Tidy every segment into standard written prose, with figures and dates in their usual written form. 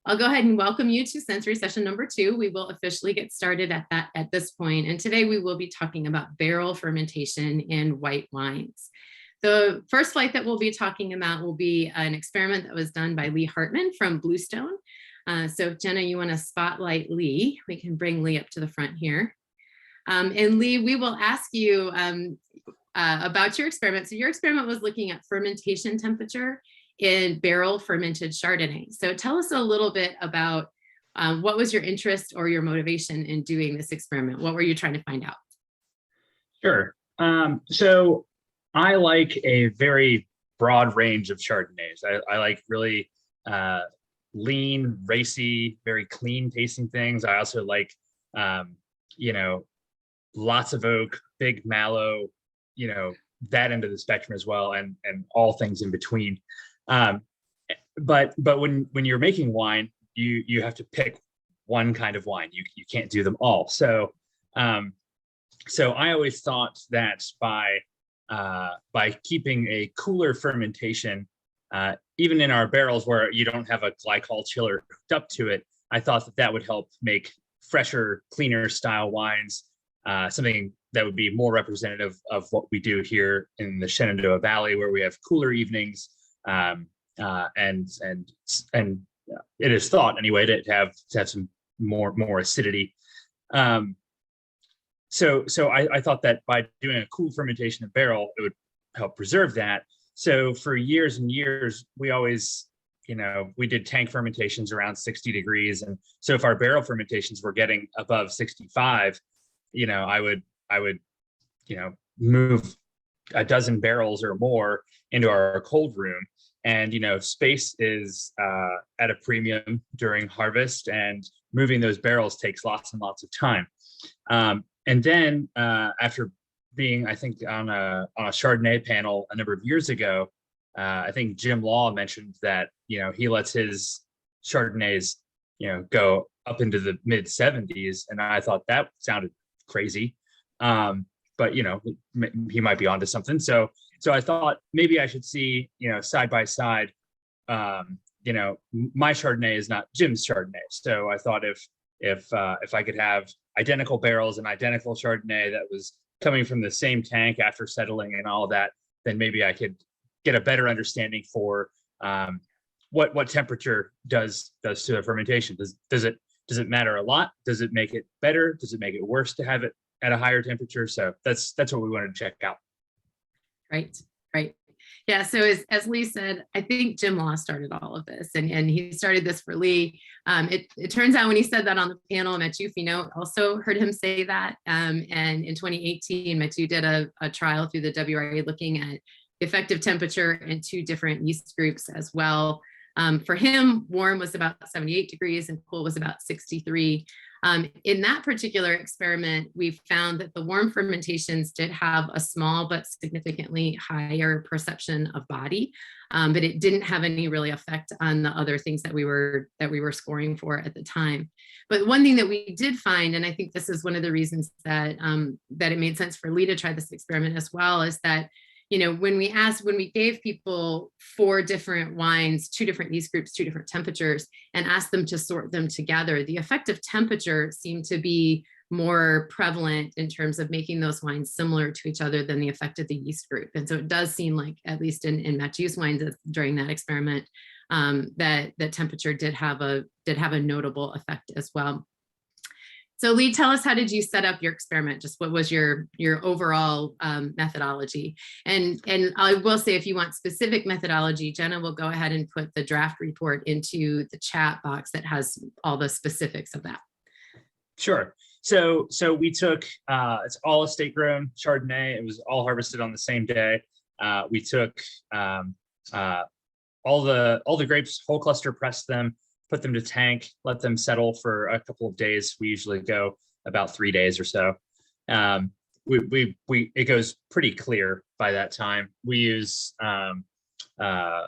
I'll go ahead and welcome you to sensory session number 2. We will officially get started at this point. And today we will be talking about barrel fermentation in white wines. The first flight that we'll be talking about will be an experiment that was done by Lee Hartman from Bluestone. So if Jenna, you want to spotlight Lee, we can bring Lee up to the front here. And Lee, we will ask you about your experiment. So your experiment was looking at fermentation temperature in barrel fermented Chardonnay. So tell us a little bit about what was your interest or your motivation in doing this experiment? What were you trying to find out? Sure. So I like a very broad range of Chardonnays. I like really lean, racy, very clean tasting things. I also like, lots of oak, big mallow, that end of the spectrum as well, and all things in between. But when you're making wine, you have to pick one kind of wine. You can't do them all. So I always thought that by keeping a cooler fermentation, even in our barrels where you don't have a glycol chiller hooked up to it, I thought that would help make fresher, cleaner style wines, something that would be more representative of what we do here in the Shenandoah Valley, where we have cooler evenings. And it is thought anyway to have some more acidity. So I thought that by doing a cool fermentation in barrel, it would help preserve that. So for years and years, we always, we did tank fermentations around 60 degrees. And so if our barrel fermentations were getting above 65, I would move a dozen barrels or more into our cold room. And, space is at a premium during harvest, and moving those barrels takes lots and lots of time. And then after being, I think, on a Chardonnay panel a number of years ago, I think Jim Law mentioned that, he lets his Chardonnays, go up into the mid 70s. And I thought that sounded crazy. But, he might be onto something. So I thought maybe I should see, side by side, my Chardonnay is not Jim's Chardonnay. So I thought if I could have identical barrels and identical Chardonnay that was coming from the same tank after settling and all of that, then maybe I could get a better understanding for what temperature does to the fermentation. Does it matter a lot? Does it make it better? Does it make it worse to have it at a higher temperature? So that's what we wanted to check out. Right. Yeah. So as Lee said, I think Jim Law started all of this, and he started this for Lee. It turns out when he said that on the panel, Mathieu Finot also heard him say that. And in 2018, Mathieu did a trial through the WRA looking at effective temperature in 2 different yeast groups as well. For him, warm was about 78 degrees and cool was about 63. In that particular experiment, we found that the warm fermentations did have a small but significantly higher perception of body, but it didn't have any really effect on the other things that we were scoring for at the time. But one thing that we did find, and I think this is one of the reasons that it made sense for Lee to try this experiment as well, is that when we gave people 4 different wines, 2 different yeast groups, 2 different temperatures, and asked them to sort them together, the effective temperature seemed to be more prevalent in terms of making those wines similar to each other than the effect of the yeast group. And so it does seem like, at least in Mathieu's wines during that experiment, that temperature did have a notable effect as well. So Lee, tell us, how did you set up your experiment? Just what was your overall methodology? And I will say, if you want specific methodology, Jenna will go ahead and put the draft report into the chat box that has all the specifics of that. Sure. So we took, it's all estate grown Chardonnay. It was all harvested on the same day. We took all the grapes, whole cluster, pressed them, put them to tank, let them settle for a couple of days. We usually go about 3 days or so. It goes pretty clear by that time. We use enzymes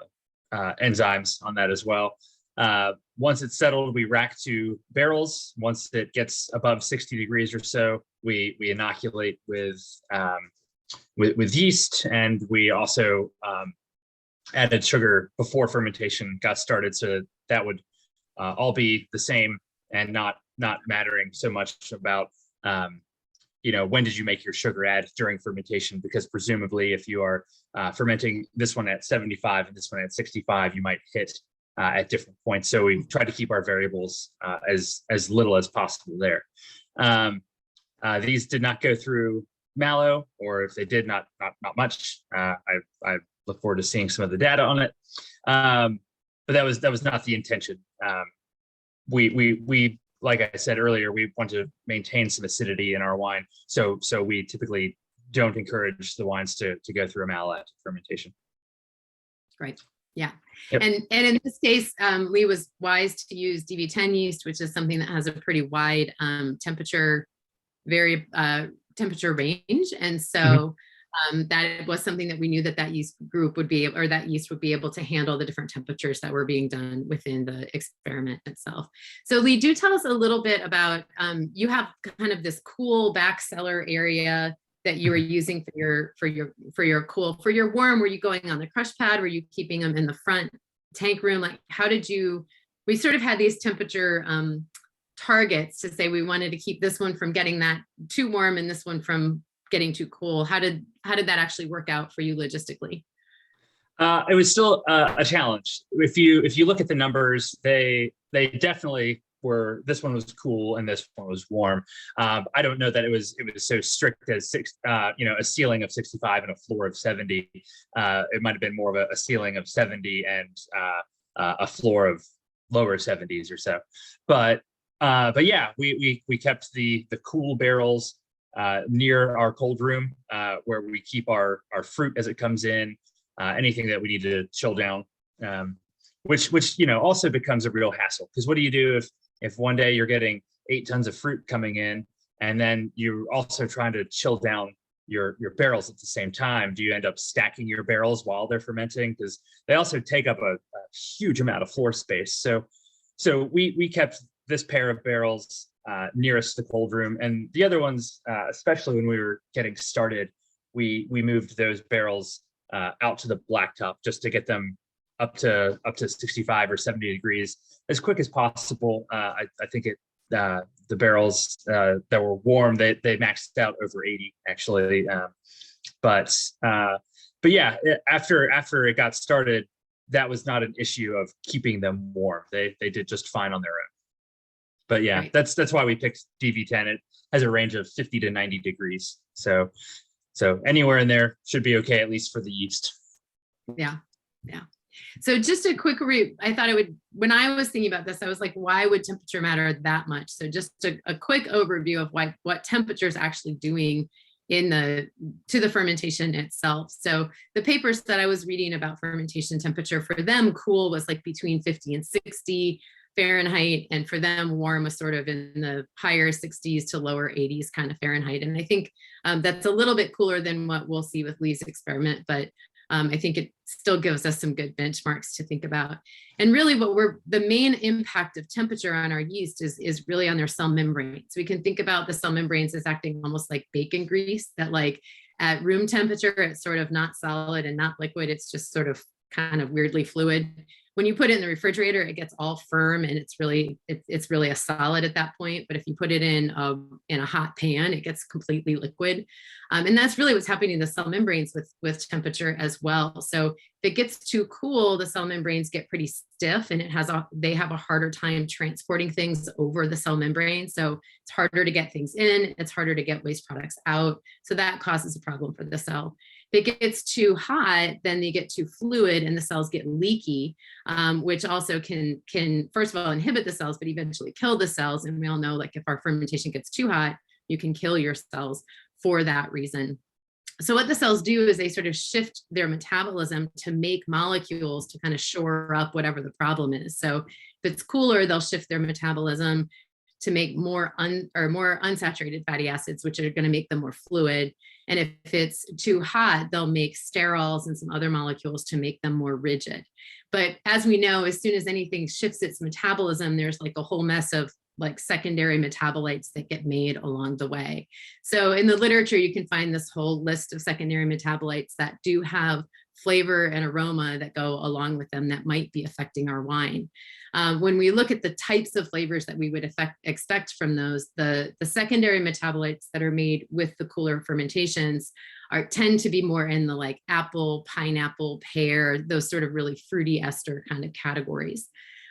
on that as well. Once it's settled, we rack to barrels. Once it gets above 60 degrees or so, we inoculate with yeast, and we also added sugar before fermentation got started, so that would all be the same and not mattering so much about when did you make your sugar add during fermentation, because presumably if you are fermenting this one at 75 and this one at 65, you might hit at different points. So we try to keep our variables as little as possible there. These did not go through Mallow, or if they did, not much. I look forward to seeing some of the data on it. But that was not the intention. We like I said earlier, we want to maintain some acidity in our wine. So we typically don't encourage the wines to go through a malolactic fermentation. Right. Yeah. Yep. And in this case, Lee was wise to use DV10 yeast, which is something that has a pretty wide temperature range. And so that was something that we knew that yeast group would be, or that yeast would be able to handle the different temperatures that were being done within the experiment itself. So Lee, do tell us a little bit about, you have kind of this cool back cellar area that you were using for your worm. Were you going on the crush pad? Were you keeping them in the front tank room? Like, how did we sort of had these temperature targets to say we wanted to keep this one from getting that too warm and this one from getting too cool. How did that actually work out for you logistically? It was still a challenge. If you look at the numbers, they definitely were. This one was cool and this one was warm. I don't know that it was so strict as a ceiling of 65 and a floor of 70. It might have been more of a ceiling of 70 and a floor of lower 70s or so. But yeah, we kept the cool barrels near our cold room, where we keep our fruit as it comes in, anything that we need to chill down, which also becomes a real hassle, because what do you do if one day you're getting 8 tons of fruit coming in and then you're also trying to chill down your barrels at the same time? Do you end up stacking your barrels while they're fermenting? Because they also take up a huge amount of floor space. So we kept this pair of barrels nearest the cold room, and the other ones, especially when we were getting started, we moved those barrels out to the blacktop just to get them up to 65 or 70 degrees as quick as possible. I think the barrels that were warm, they maxed out over 80 actually. But yeah, after it got started, that was not an issue of keeping them warm. They did just fine on their own. But yeah, right. That's why we picked DV10. It has a range of 50 to 90 degrees. So anywhere in there should be okay, at least for the yeast. Yeah. So just a quick I thought it would, when I was thinking about this, I was like, why would temperature matter that much? So just a quick overview of what temperature is actually doing to the fermentation itself. So the papers that I was reading about fermentation temperature, for them, cool was like between 50 and 60 Fahrenheit, and for them warm was sort of in the higher 60s to lower 80s kind of Fahrenheit. And I think that's a little bit cooler than what we'll see with Lee's experiment, but I think it still gives us some good benchmarks to think about. And really the main impact of temperature on our yeast is really on their cell membranes. We can think about the cell membranes as acting almost like bacon grease, that like at room temperature, it's sort of not solid and not liquid. It's just sort of kind of weirdly fluid. When you put it in the refrigerator, it gets all firm and it's really a solid at that point. But if you put it in a hot pan, it gets completely liquid. And that's really what's happening to the cell membranes with temperature as well. So if it gets too cool, the cell membranes get pretty stiff, and they have a harder time transporting things over the cell membrane. So it's harder to get things in, it's harder to get waste products out. So that causes a problem for the cell. If it gets too hot, then they get too fluid and the cells get leaky, which also can first of all inhibit the cells, but eventually kill the cells. And we all know, like, if our fermentation gets too hot, you can kill your cells for that reason. So what the cells do is they sort of shift their metabolism to make molecules to kind of shore up whatever the problem is. So if it's cooler, they'll shift their metabolism to make more unsaturated fatty acids, which are going to make them more fluid. And if it's too hot, they'll make sterols and some other molecules to make them more rigid. But as we know, as soon as anything shifts its metabolism, there's like a whole mess of like secondary metabolites that get made along the way. So in the literature, you can find this whole list of secondary metabolites that do have flavor and aroma that go along with them that might be affecting our wine. When we look at the types of flavors that we would expect from those, the secondary metabolites that are made with the cooler fermentations tend to be more in the like apple, pineapple, pear, those sort of really fruity ester kind of categories.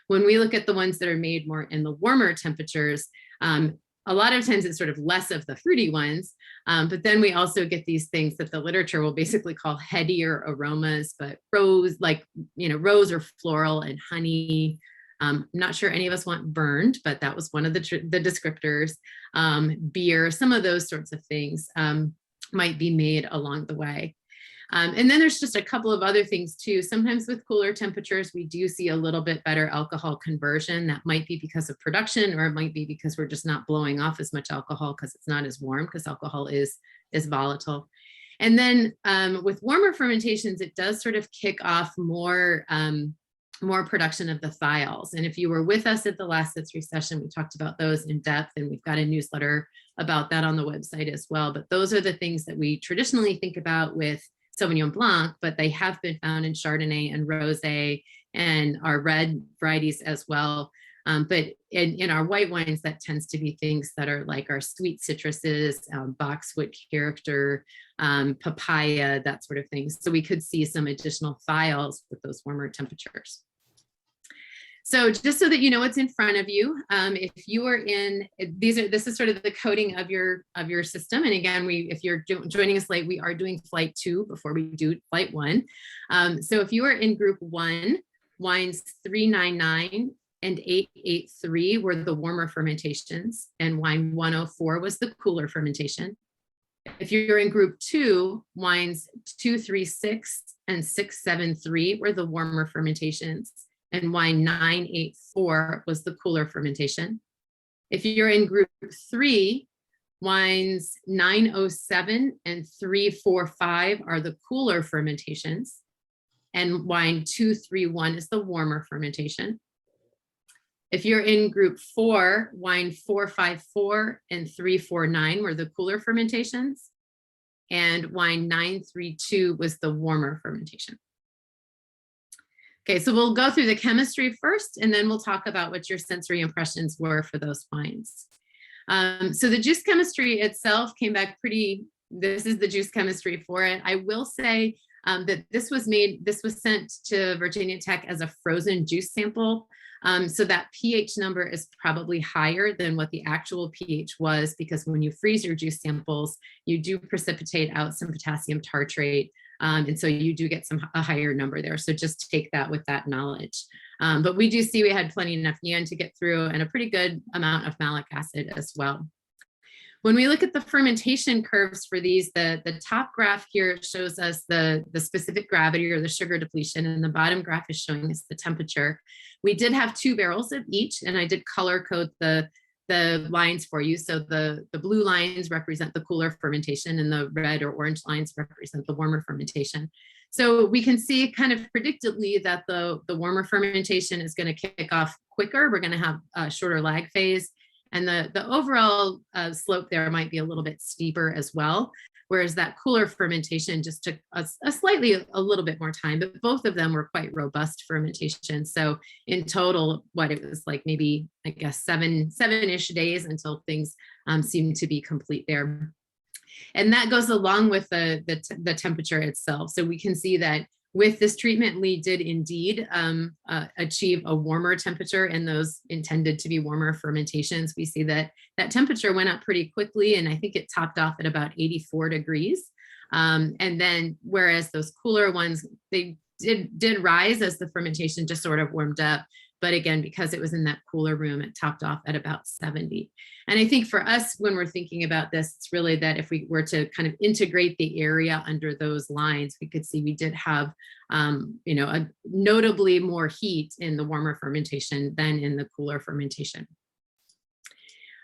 When we look at the ones that are made more in the warmer temperatures, a lot of times it's sort of less of the fruity ones, but then we also get these things that the literature will basically call headier aromas, but rose, like, rose or floral and honey. I'm not sure any of us want burned, but that was one of the descriptors. Beer, some of those sorts of things might be made along the way. And then there's just a couple of other things too. Sometimes with cooler temperatures, we do see a little bit better alcohol conversion. That might be because of production, or it might be because we're just not blowing off as much alcohol because it's not as warm, because alcohol is volatile. And then with warmer fermentations, it does sort of kick off more production of the thiols. And if you were with us at the last Sensory session, we talked about those in depth, and we've got a newsletter about that on the website as well. But those are the things that we traditionally think about with Sauvignon Blanc, but they have been found in Chardonnay and Rosé and our red varieties as well. But in our white wines, that tends to be things that are like our sweet citruses, boxwood character, papaya, that sort of thing. So we could see some additional thiols with those warmer temperatures. So just so that you know what's in front of you, if you are in, this is sort of the coding of your system. And again, if you're joining us late, we are doing flight 2 before we do flight 1. So if you are in group 1, wines 399 and 883 were the warmer fermentations, and wine 104 was the cooler fermentation. If you're in group 2, wines 236 and 673 were the warmer fermentations, and wine 984 was the cooler fermentation. If you're in group 3, wines 907 and 345 are the cooler fermentations, and wine 231 is the warmer fermentation. If you're in group 4, wine 454 and 349 were the cooler fermentations, and wine 932 was the warmer fermentation. Okay, so we'll go through the chemistry first, and then we'll talk about what your sensory impressions were for those wines. So the juice chemistry itself came back this is the juice chemistry for it. I will say that this was sent to Virginia Tech as a frozen juice sample. So that pH number is probably higher than what the actual pH was, because when you freeze your juice samples, you do precipitate out some potassium tartrate. And so you do get a higher number there. So just take that with that knowledge. But we do see we had plenty enough EN to get through, and a pretty good amount of malic acid as well. When we look at the fermentation curves for these, the top graph here shows us the specific gravity or the sugar depletion, and the bottom graph is showing us the temperature. We did have 2 barrels of each, and I did color code the lines for you. So the blue lines represent the cooler fermentation, and the red or orange lines represent the warmer fermentation. So we can see kind of predictably that the warmer fermentation is going to kick off quicker. We're going to have a shorter lag phase, and the overall slope there might be a little bit steeper as well. Whereas that cooler fermentation just took a little bit more time, but both of them were quite robust fermentation. So in total, it was like maybe, I guess, seven-ish days until things seemed to be complete there. And that goes along with the temperature itself. So we can see that with this treatment, we did indeed achieve a warmer temperature in those intended to be warmer fermentations. We see that temperature went up pretty quickly, and I think it topped off at about 84 degrees. And then whereas those cooler ones, they did rise as the fermentation just sort of warmed up. But again, because it was in that cooler room, it topped off at about 70. And I think for us, when we're thinking about this, it's really that if we were to kind of integrate the area under those lines, we could see we did have, a notably more heat in the warmer fermentation than in the cooler fermentation.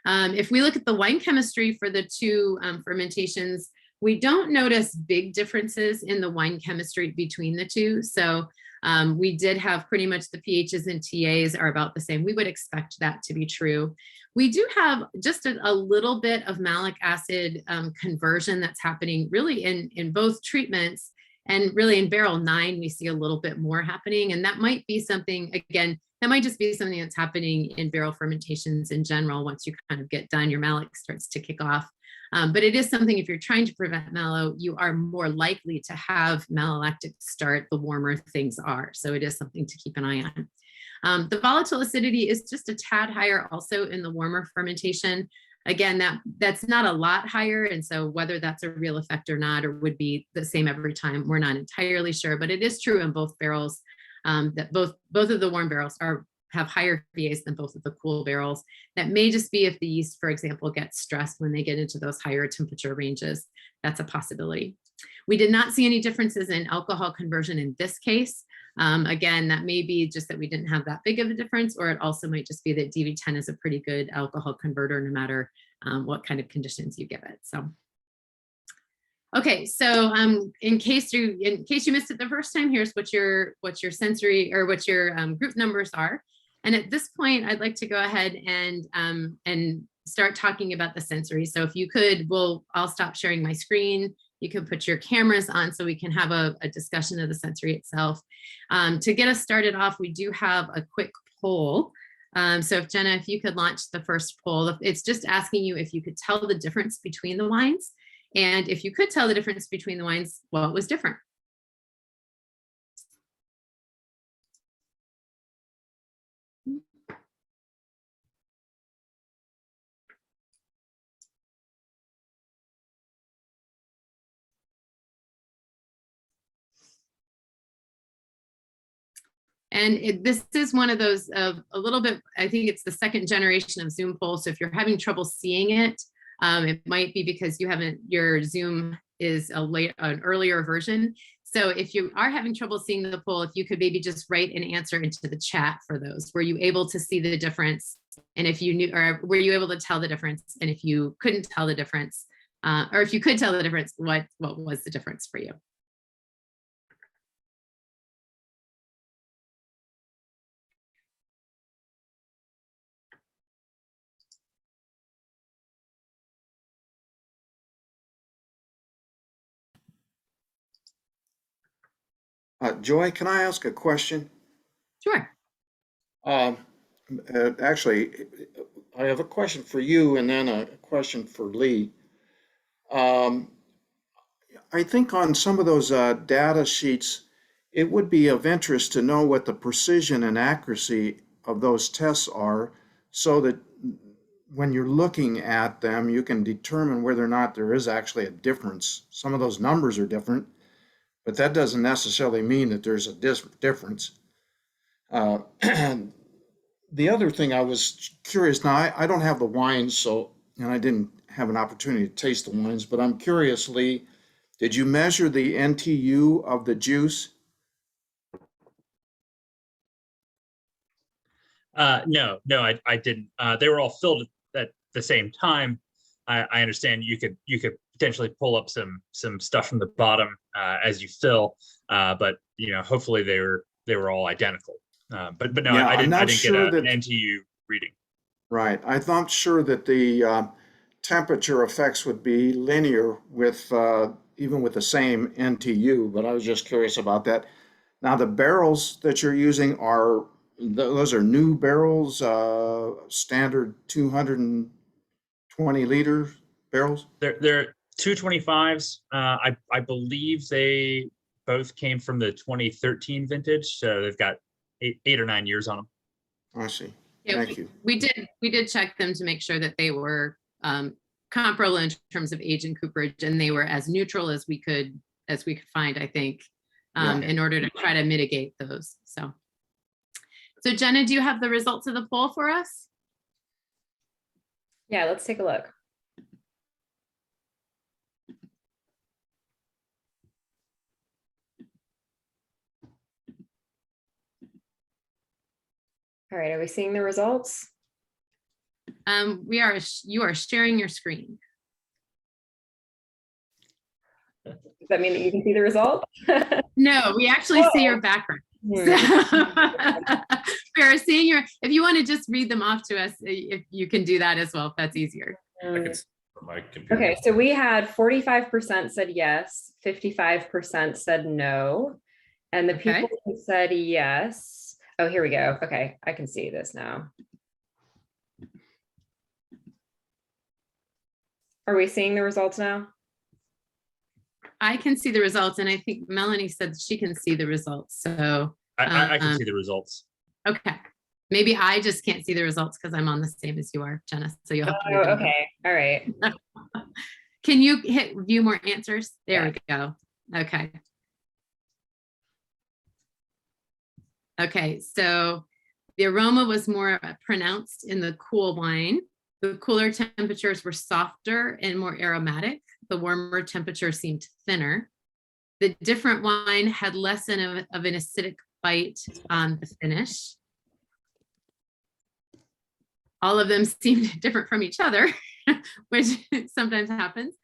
If we look at the wine chemistry for the 2 fermentations, we don't notice big differences in the wine chemistry between the 2. So we did have pretty much the pHs and TAs are about the same. We would expect that to be true. We do have just a little bit of malic acid conversion that's happening really in both treatments. And really in barrel 9, we see a little bit more happening. And that might be something, again, that might just be something that's happening in barrel fermentations in general. Once you kind of get done, your malic starts to kick off. But it is something, if you're trying to prevent mallow, you are more likely to have malolactic start the warmer things are. So it is something to keep an eye on. The volatile acidity is just a tad higher also in the warmer fermentation. Again, that's not a lot higher. And so whether that's a real effect or not, or would be the same every time, we're not entirely sure, but it is true in both barrels, that both of the warm barrels have higher VAs than both of the cool barrels. That may just be if the yeast, for example, gets stressed when they get into those higher temperature ranges. That's a possibility. We did not see any differences in alcohol conversion in this case. Again, that may be just that we didn't have that big of a difference, or it also might just be that DV10 is a pretty good alcohol converter no matter what kind of conditions you give it. So, okay, so in case you missed it the first time, here's what your sensory or what your group numbers are. And at this point, I'd like to go ahead and start talking about the sensory. So if you could, I'll stop sharing my screen. You can put your cameras on so we can have a discussion of the sensory itself. To get us started off, we do have a quick poll. So if Jenna, if you could launch the first poll, it's just asking you if you could tell the difference between the wines. And if you could tell the difference between the wines, what was different? And this is one of those a little bit, I think it's the second generation of Zoom poll. So if you're having trouble seeing it, it might be because your Zoom is an earlier version. So if you are having trouble seeing the poll, if you could maybe just write an answer into the chat for those. Were you able to see the difference? And if you knew, or were you able to tell the difference? And if you couldn't tell the difference, or if you could tell the difference, what was the difference for you? Joy, can I ask a question? Sure. Actually, I have a question for you and then a question for Lee. I think on some of those data sheets, it would be of interest to know what the precision and accuracy of those tests are so that when you're looking at them, you can determine whether or not there is actually a difference. Some of those numbers are different, but that doesn't necessarily mean that there's a difference. The other thing I was curious, now I don't have the wines, and I didn't have an opportunity to taste the wines, but I'm curious, Lee, did you measure the NTU of the juice? No, I didn't. They were all filled at the same time. I understand you could potentially pull up some stuff from the bottom as you fill, but hopefully they were all identical. But no, yeah, I didn't sure get an NTU reading. Right, I'm not sure that the temperature effects would be linear with even with the same NTU, but I was just curious about that. Now the barrels that you're using those are new barrels, standard 220 liter barrels? They're 225s. I believe they both came from the 2013 vintage, so they've got eight or 9 years on them. I see. Yeah, Thank you. We did check them to make sure that they were comparable in terms of age and cooperage, and they were as neutral as we could find, I think, in order to try to mitigate those. So Jenna, do you have the results of the poll for us? Yeah, let's take a look. All right, are we seeing the results? You are sharing your screen. Does that mean that you can see the result? No, we actually see your background. So, we are seeing if you want to just read them off to us, if you can do that as well, if that's easier. for my computer. Okay, so we had 45% said yes, 55% said no. And the Okay. people who said yes, oh, here we go. Okay, I can see this now. Are we seeing the results now? I can see the results, and I think Melanie said she can see the results. So, I can see the results. okay. Maybe I just can't see the results because I'm on the same as you are, Jenna. So you'll have to. Oh, read them. okay, all right. Can you hit view more answers? There Yeah. we go. Okay. Okay, so the aroma was more pronounced in the cool wine. The cooler temperatures were softer and more aromatic. The warmer temperature seemed thinner. The different wine had less of an acidic bite on the finish. All of them seemed different from each other, which sometimes happens.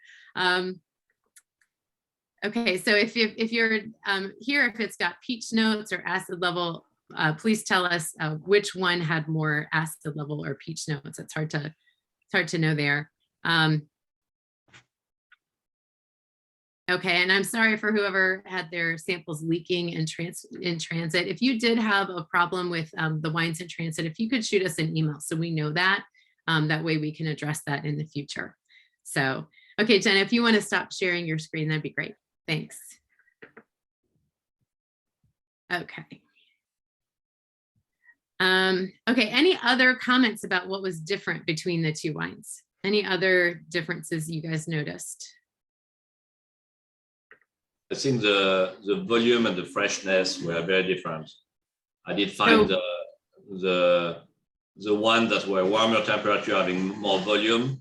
Okay, so if you're here, if it's got peach notes or acid level, please tell us which one had more acid level or peach notes. It's hard to know there. Okay, and I'm sorry for whoever had their samples leaking in transit. If you did have a problem with the wines in transit, if you could shoot us an email so we know that, that way we can address that in the future. So, okay, Jenna, if you want to stop sharing your screen, that'd be great. Thanks. Okay. Okay, any other comments about what was different between the two wines? Any other differences you guys noticed? I think the volume and the freshness were very different. I did find the ones that were warmer temperature having more volume,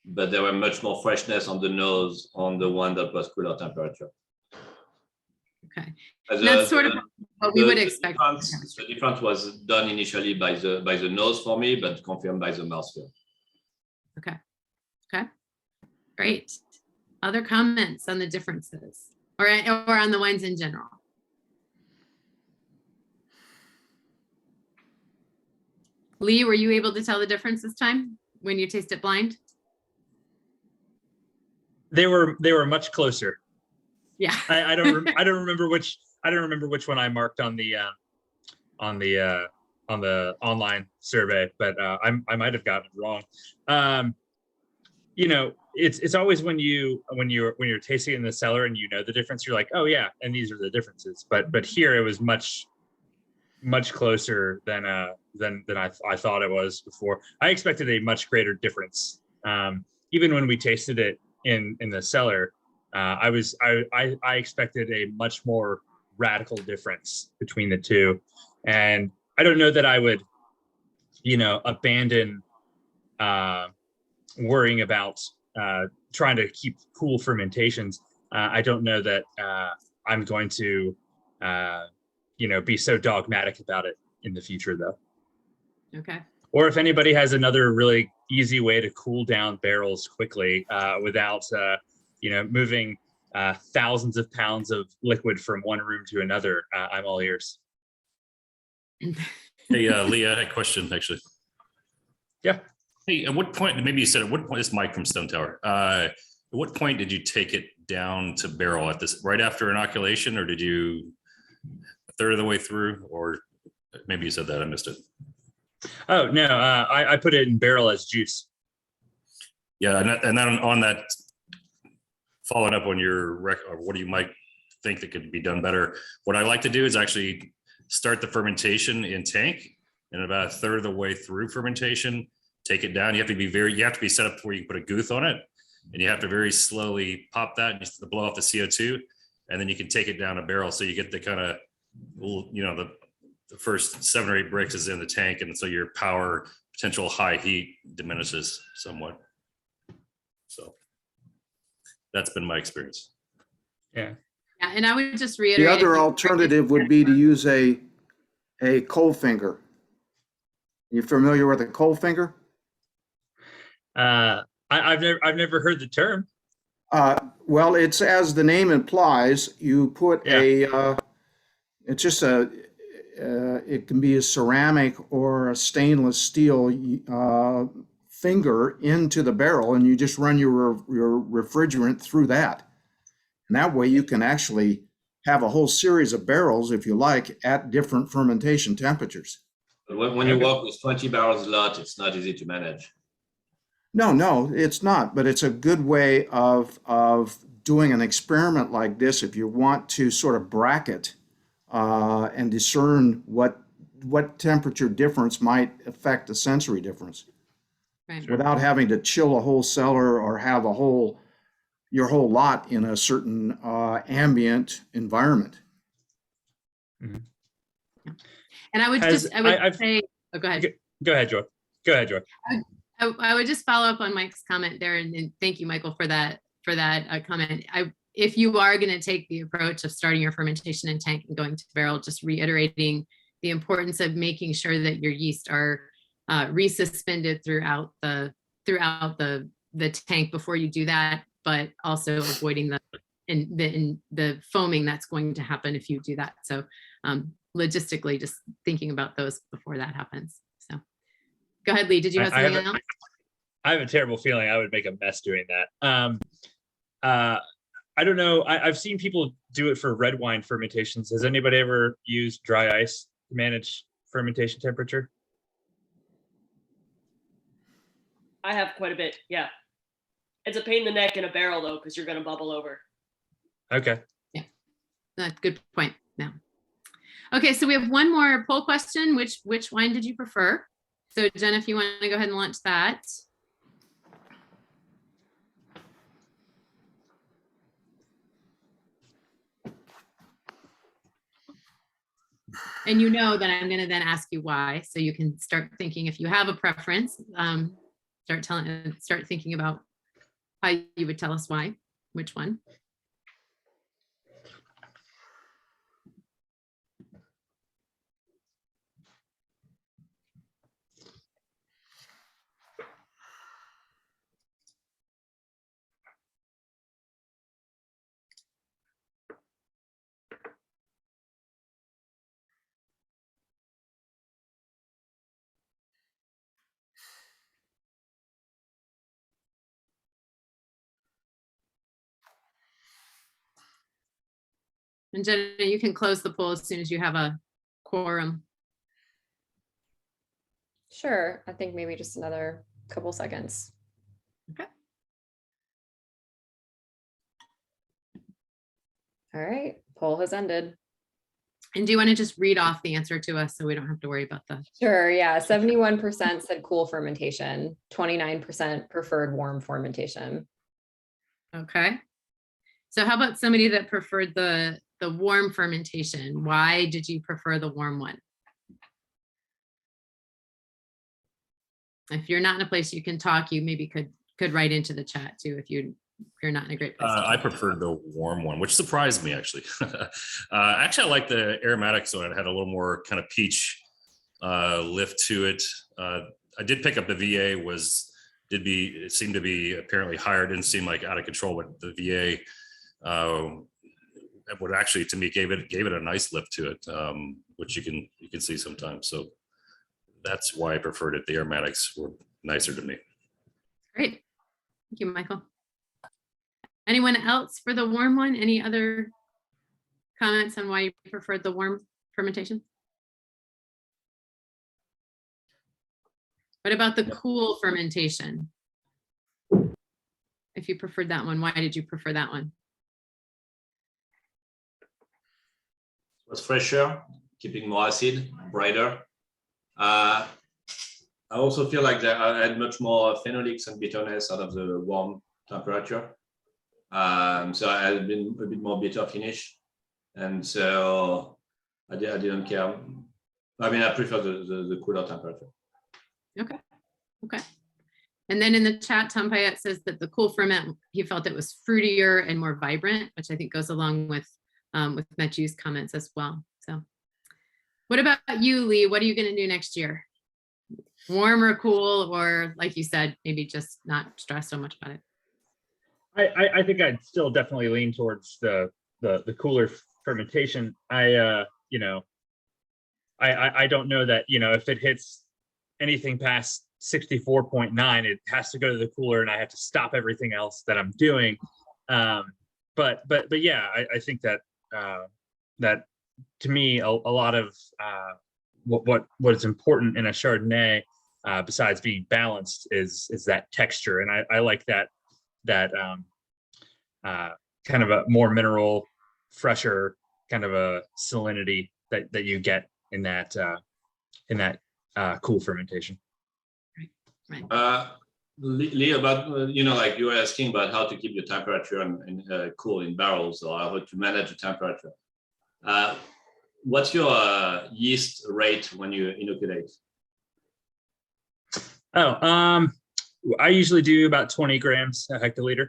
but there were much more freshness on the nose on the one that was cooler temperature. Okay, that's sort of what we would expect. The difference was done initially by the nose for me, but confirmed by the mouthfeel. Okay, okay, great. Other comments on the differences? Or on the wines in general? Lee, were you able to tell the difference this time when you taste it blind? They were much closer. Yeah. I don't remember which one I marked on the online survey, but I might have gotten it wrong. You know, it's always when you're tasting it in the cellar and you know the difference, you're like, oh yeah, and these are the differences. But here it was much closer than I thought it was before. I expected a much greater difference. Even when we tasted it in the cellar, I expected a much more radical difference between the two. And I don't know that I would, abandon worrying about trying to keep cool fermentations. I don't know that I'm going to, be so dogmatic about it in the future, though. Okay. Or if anybody has another really easy way to cool down barrels quickly without, moving thousands of pounds of liquid from one room to another, I'm all ears. Hey, Leah, I had a question actually. Yeah. Hey, at what point, maybe you said at what point, this Mike from Stone Tower, at what point did you take it down to barrel at this, right after inoculation, or did you a third of the way through, or maybe you said that, I missed it. Oh, no, I put it in barrel as juice. Yeah, and then on that, following up on your or what do you might think that could be done better, what I like to do is actually start the fermentation in tank, and about a third of the way through fermentation, take it down. You have to be set up where you can put a gooth on it, and you have to very slowly pop that and just blow off the CO2, and then you can take it down a barrel. So you get the kind of, the first 7 or 8 bricks is in the tank, and so your power potential high heat diminishes somewhat. So that's been my experience. Yeah. Yeah, and I would just reiterate. The other alternative would be to use a coal finger. You familiar with a coal finger? I've never heard the term. Well, it's as the name implies. You put it's just it can be a ceramic or a stainless steel finger into the barrel and you just run your refrigerant through that. And that way you can actually have a whole series of barrels, if you like, at different fermentation temperatures. But when you work with 20 barrels a lot, it's not easy to manage. No, it's not, but it's a good way of doing an experiment like this if you want to sort of bracket and discern what temperature difference might affect the sensory difference. Right. Without having to chill a whole cellar or have your whole lot in a certain ambient environment. And I would Has- just, I would I've- say, oh, go ahead. Go ahead, Joy. Go ahead, Joy. I would just follow up on Mike's comment there, and thank you, Michael, for that comment. If you are going to take the approach of starting your fermentation in tank and going to barrel, just reiterating the importance of making sure that your yeast are resuspended throughout the tank before you do that, but also avoiding the foaming that's going to happen if you do that. So logistically, just thinking about those before that happens. So go ahead, Lee. Did you have I something else? I have a terrible feeling I would make a mess doing that. I don't know. I've seen people do it for red wine fermentations. Has anybody ever used dry ice to manage fermentation temperature? I have quite a bit. Yeah. It's a pain in the neck in a barrel though, because you're going to bubble over. Okay. That's a good point. Yeah. Okay, so we have one more poll question. Which wine did you prefer? So Jen, if you want to go ahead and launch that. And you know that I'm going to then ask you why, so you can start thinking if you have a preference. Start thinking about how you would tell us why, which one. And Jenna, you can close the poll as soon as you have a quorum. Sure, I think maybe just another couple seconds. Okay. All right, poll has ended. And do you want to just read off the answer to us so we don't have to worry about the? Sure, yeah, 71% said cool fermentation, 29% preferred warm fermentation. Okay. So how about somebody that preferred the warm fermentation? Why did you prefer the warm one? If you're not in a place you can talk, you maybe could write into the chat too if you're not in a great place. I preferred the warm one, which surprised me actually. Actually, I like the aromatics one. It had a little more kind of peach lift to it. I did pick up the VA it seemed to be apparently higher. It didn't seem like out of control, but the VA would actually, to me, gave it a nice lift to it, which you can see sometimes. So that's why I preferred it. The aromatics were nicer to me. Great. Thank you, Michael. Anyone else for the warm one? Any other comments on why you preferred the warm fermentation? What about the cool fermentation? If you preferred that one, why did you prefer that one? It was fresher, keeping more acid, brighter. I also feel like I had much more phenolics and bitterness out of the warm temperature. So I had been a bit more bitter finish. And so I didn't care. I mean, I prefer the cooler temperature. Okay. And then in the chat, Tom Payette says that the cool ferment, he felt it was fruitier and more vibrant, which I think goes along with Matthew's comments as well. So what about you, Lee? What are you going to do next year? Warm or cool, or like you said, maybe just not stress so much about it? I think I'd still definitely lean towards the cooler fermentation. I don't know that, if it hits anything past 64.9, it has to go to the cooler and I have to stop everything else that I'm doing. But yeah, I think that that to me, a lot of what is important in a Chardonnay, besides being balanced, is that texture, and I like that kind of a more mineral, fresher kind of a salinity that you get in that cool fermentation. Right. Lee, about like you were asking about how to keep your temperature and cool in barrels, or how to manage the temperature. What's your yeast rate when you inoculate? Oh, I usually do about 20 grams a hectoliter.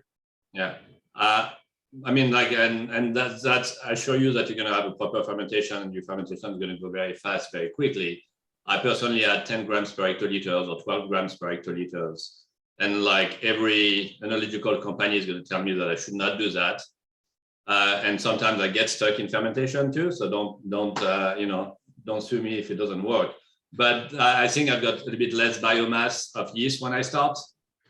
Yeah. I mean, like, and that's I assure you that you're going to have a proper fermentation, and your fermentation is going to go very fast, very quickly. I personally add 10 grams per hectoliters or 12 grams per hectoliters. And like every analytical company is going to tell me that I should not do that. And sometimes I get stuck in fermentation too. So don't sue me if it doesn't work. But I think I've got a little bit less biomass of yeast when I start,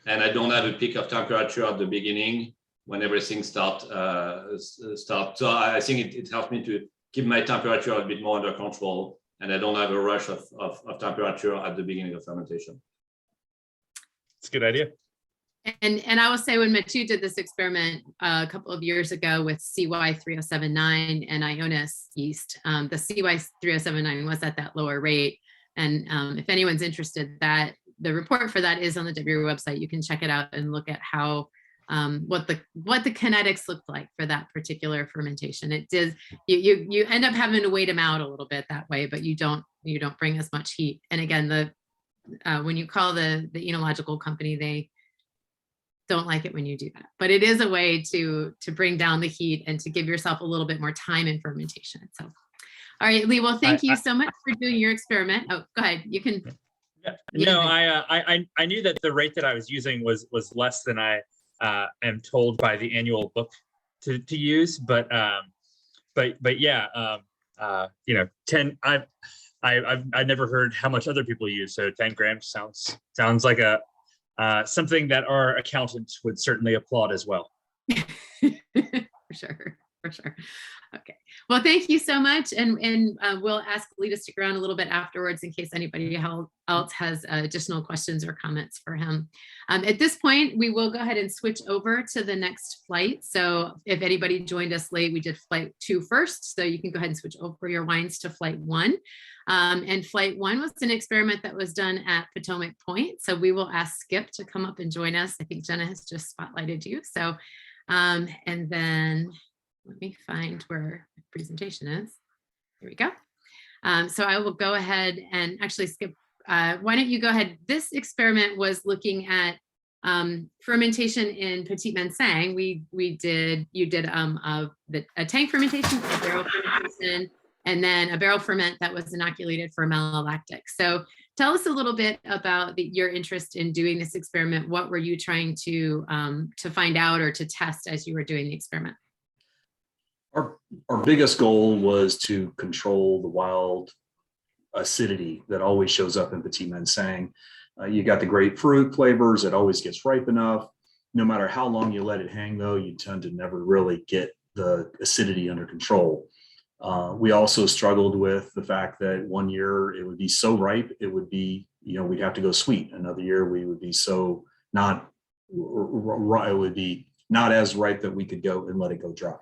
and I don't have a peak of temperature at the beginning when everything starts. So I think it helps me to keep my temperature a bit more under control, and I don't have a rush of temperature at the beginning of fermentation. It's a good idea. And I will say, when Mathieu did this experiment a couple of years ago with CY3079 and Ionis yeast, the CY3079 was at that lower rate. And if anyone's interested, that the report for that is on the W website. You can check it out and look at how what the kinetics looked like for that particular fermentation. It does, you end up having to wait them out a little bit that way, but you don't bring as much heat. And again, when you call the enological company, they don't like it when you do that, but it is a way to bring down the heat and to give yourself a little bit more time in fermentation. So, all right, Lee, well, thank you so much for doing your experiment. Oh, go ahead. You can. No, I knew that the rate that I was using was less than I am told by the annual book to use, but yeah, 10. I've never heard how much other people use, so 10 grams sounds like a something that our accountants would certainly applaud as well. For sure. Okay. Well, thank you so much. And we'll ask Lee to stick around a little bit afterwards in case anybody else has additional questions or comments for him. At this point, we will go ahead and switch over to the next flight. So if anybody joined us late, we did flight 2 first. So you can go ahead and switch over your wines to flight 1. And flight 1 was an experiment that was done at Potomac Point. So we will ask Skip to come up and join us. I think Jenna has just spotlighted you. So, and then let me find where the presentation is. Here we go. So I will go ahead and actually Skip, why don't you go ahead? This experiment was looking at fermentation in Petit Manseng. You did a tank fermentation, a barrel fermentation, and then a barrel ferment that was inoculated for malolactic. So tell us a little bit about your interest in doing this experiment. What were you trying to find out or to test as you were doing the experiment? Our biggest goal was to control the wild acidity that always shows up in Petit Manseng. You got the grapefruit flavors, it always gets ripe enough. No matter how long you let it hang though, you tend to never really get the acidity under control. We also struggled with the fact that one year it would be so ripe, it would be, we'd have to go sweet. Another year we would be so it would be not as ripe that we could go and let it go dry.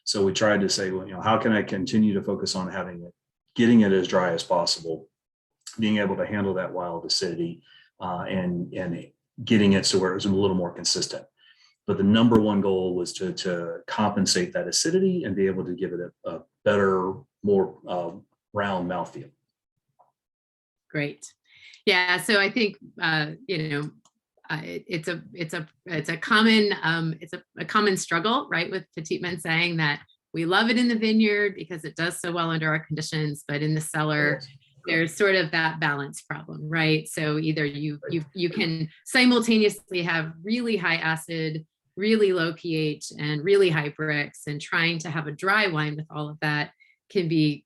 So we tried to say, well, how can I continue to focus on getting it as dry as possible, being able to handle that wild acidity, and getting it so where it was a little more consistent. But the number one goal was to compensate that acidity and be able to give it a better, more round mouthfeel. Great. Yeah. So I think it's a common struggle, right, with Petit Manseng, that we love it in the vineyard because it does so well under our conditions, but in the cellar, there's sort of that balance problem, right? So either you can simultaneously have really high acid, really low pH, and really high Brix, and trying to have a dry wine with all of that can be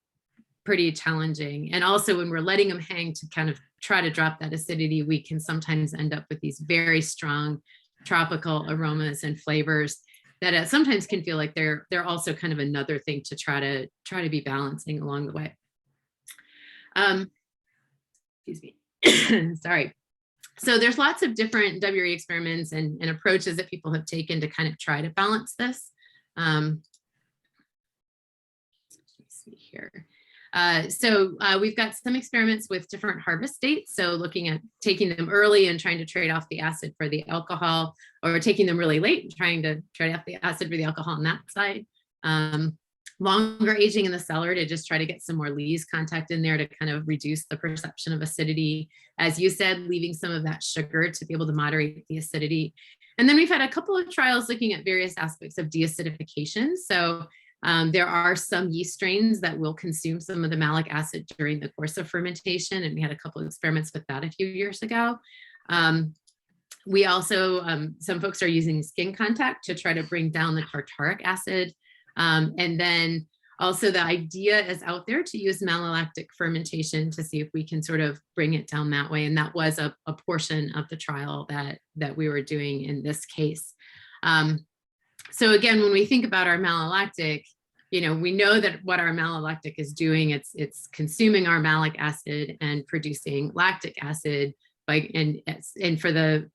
pretty challenging. And also when we're letting them hang to kind of try to drop that acidity, we can sometimes end up with these very strong tropical aromas and flavors that sometimes can feel like they're also kind of another thing to try to be balancing along the way. Excuse me. Sorry. So there's lots of different WRE experiments and approaches that people have taken to kind of try to balance this. Let me see here. So we've got some experiments with different harvest dates. So looking at taking them early and trying to trade off the acid for the alcohol, or taking them really late and trying to trade off the acid for the alcohol on that side. Longer aging in the cellar to just try to get some more lees contact in there to kind of reduce the perception of acidity. As you said, leaving some of that sugar to be able to moderate the acidity. And then we've had a couple of trials looking at various aspects of deacidification. So there are some yeast strains that will consume some of the malic acid during the course of fermentation. And we had a couple of experiments with that a few years ago. We also, some folks are using skin contact to try to bring down the tartaric acid. And then also the idea is out there to use malolactic fermentation to see if we can sort of bring it down that way. And that was a portion of the trial that we were doing in this case. So again, when we think about our malolactic, we know that what our malolactic is doing, it's consuming our malic acid and producing lactic acid and for the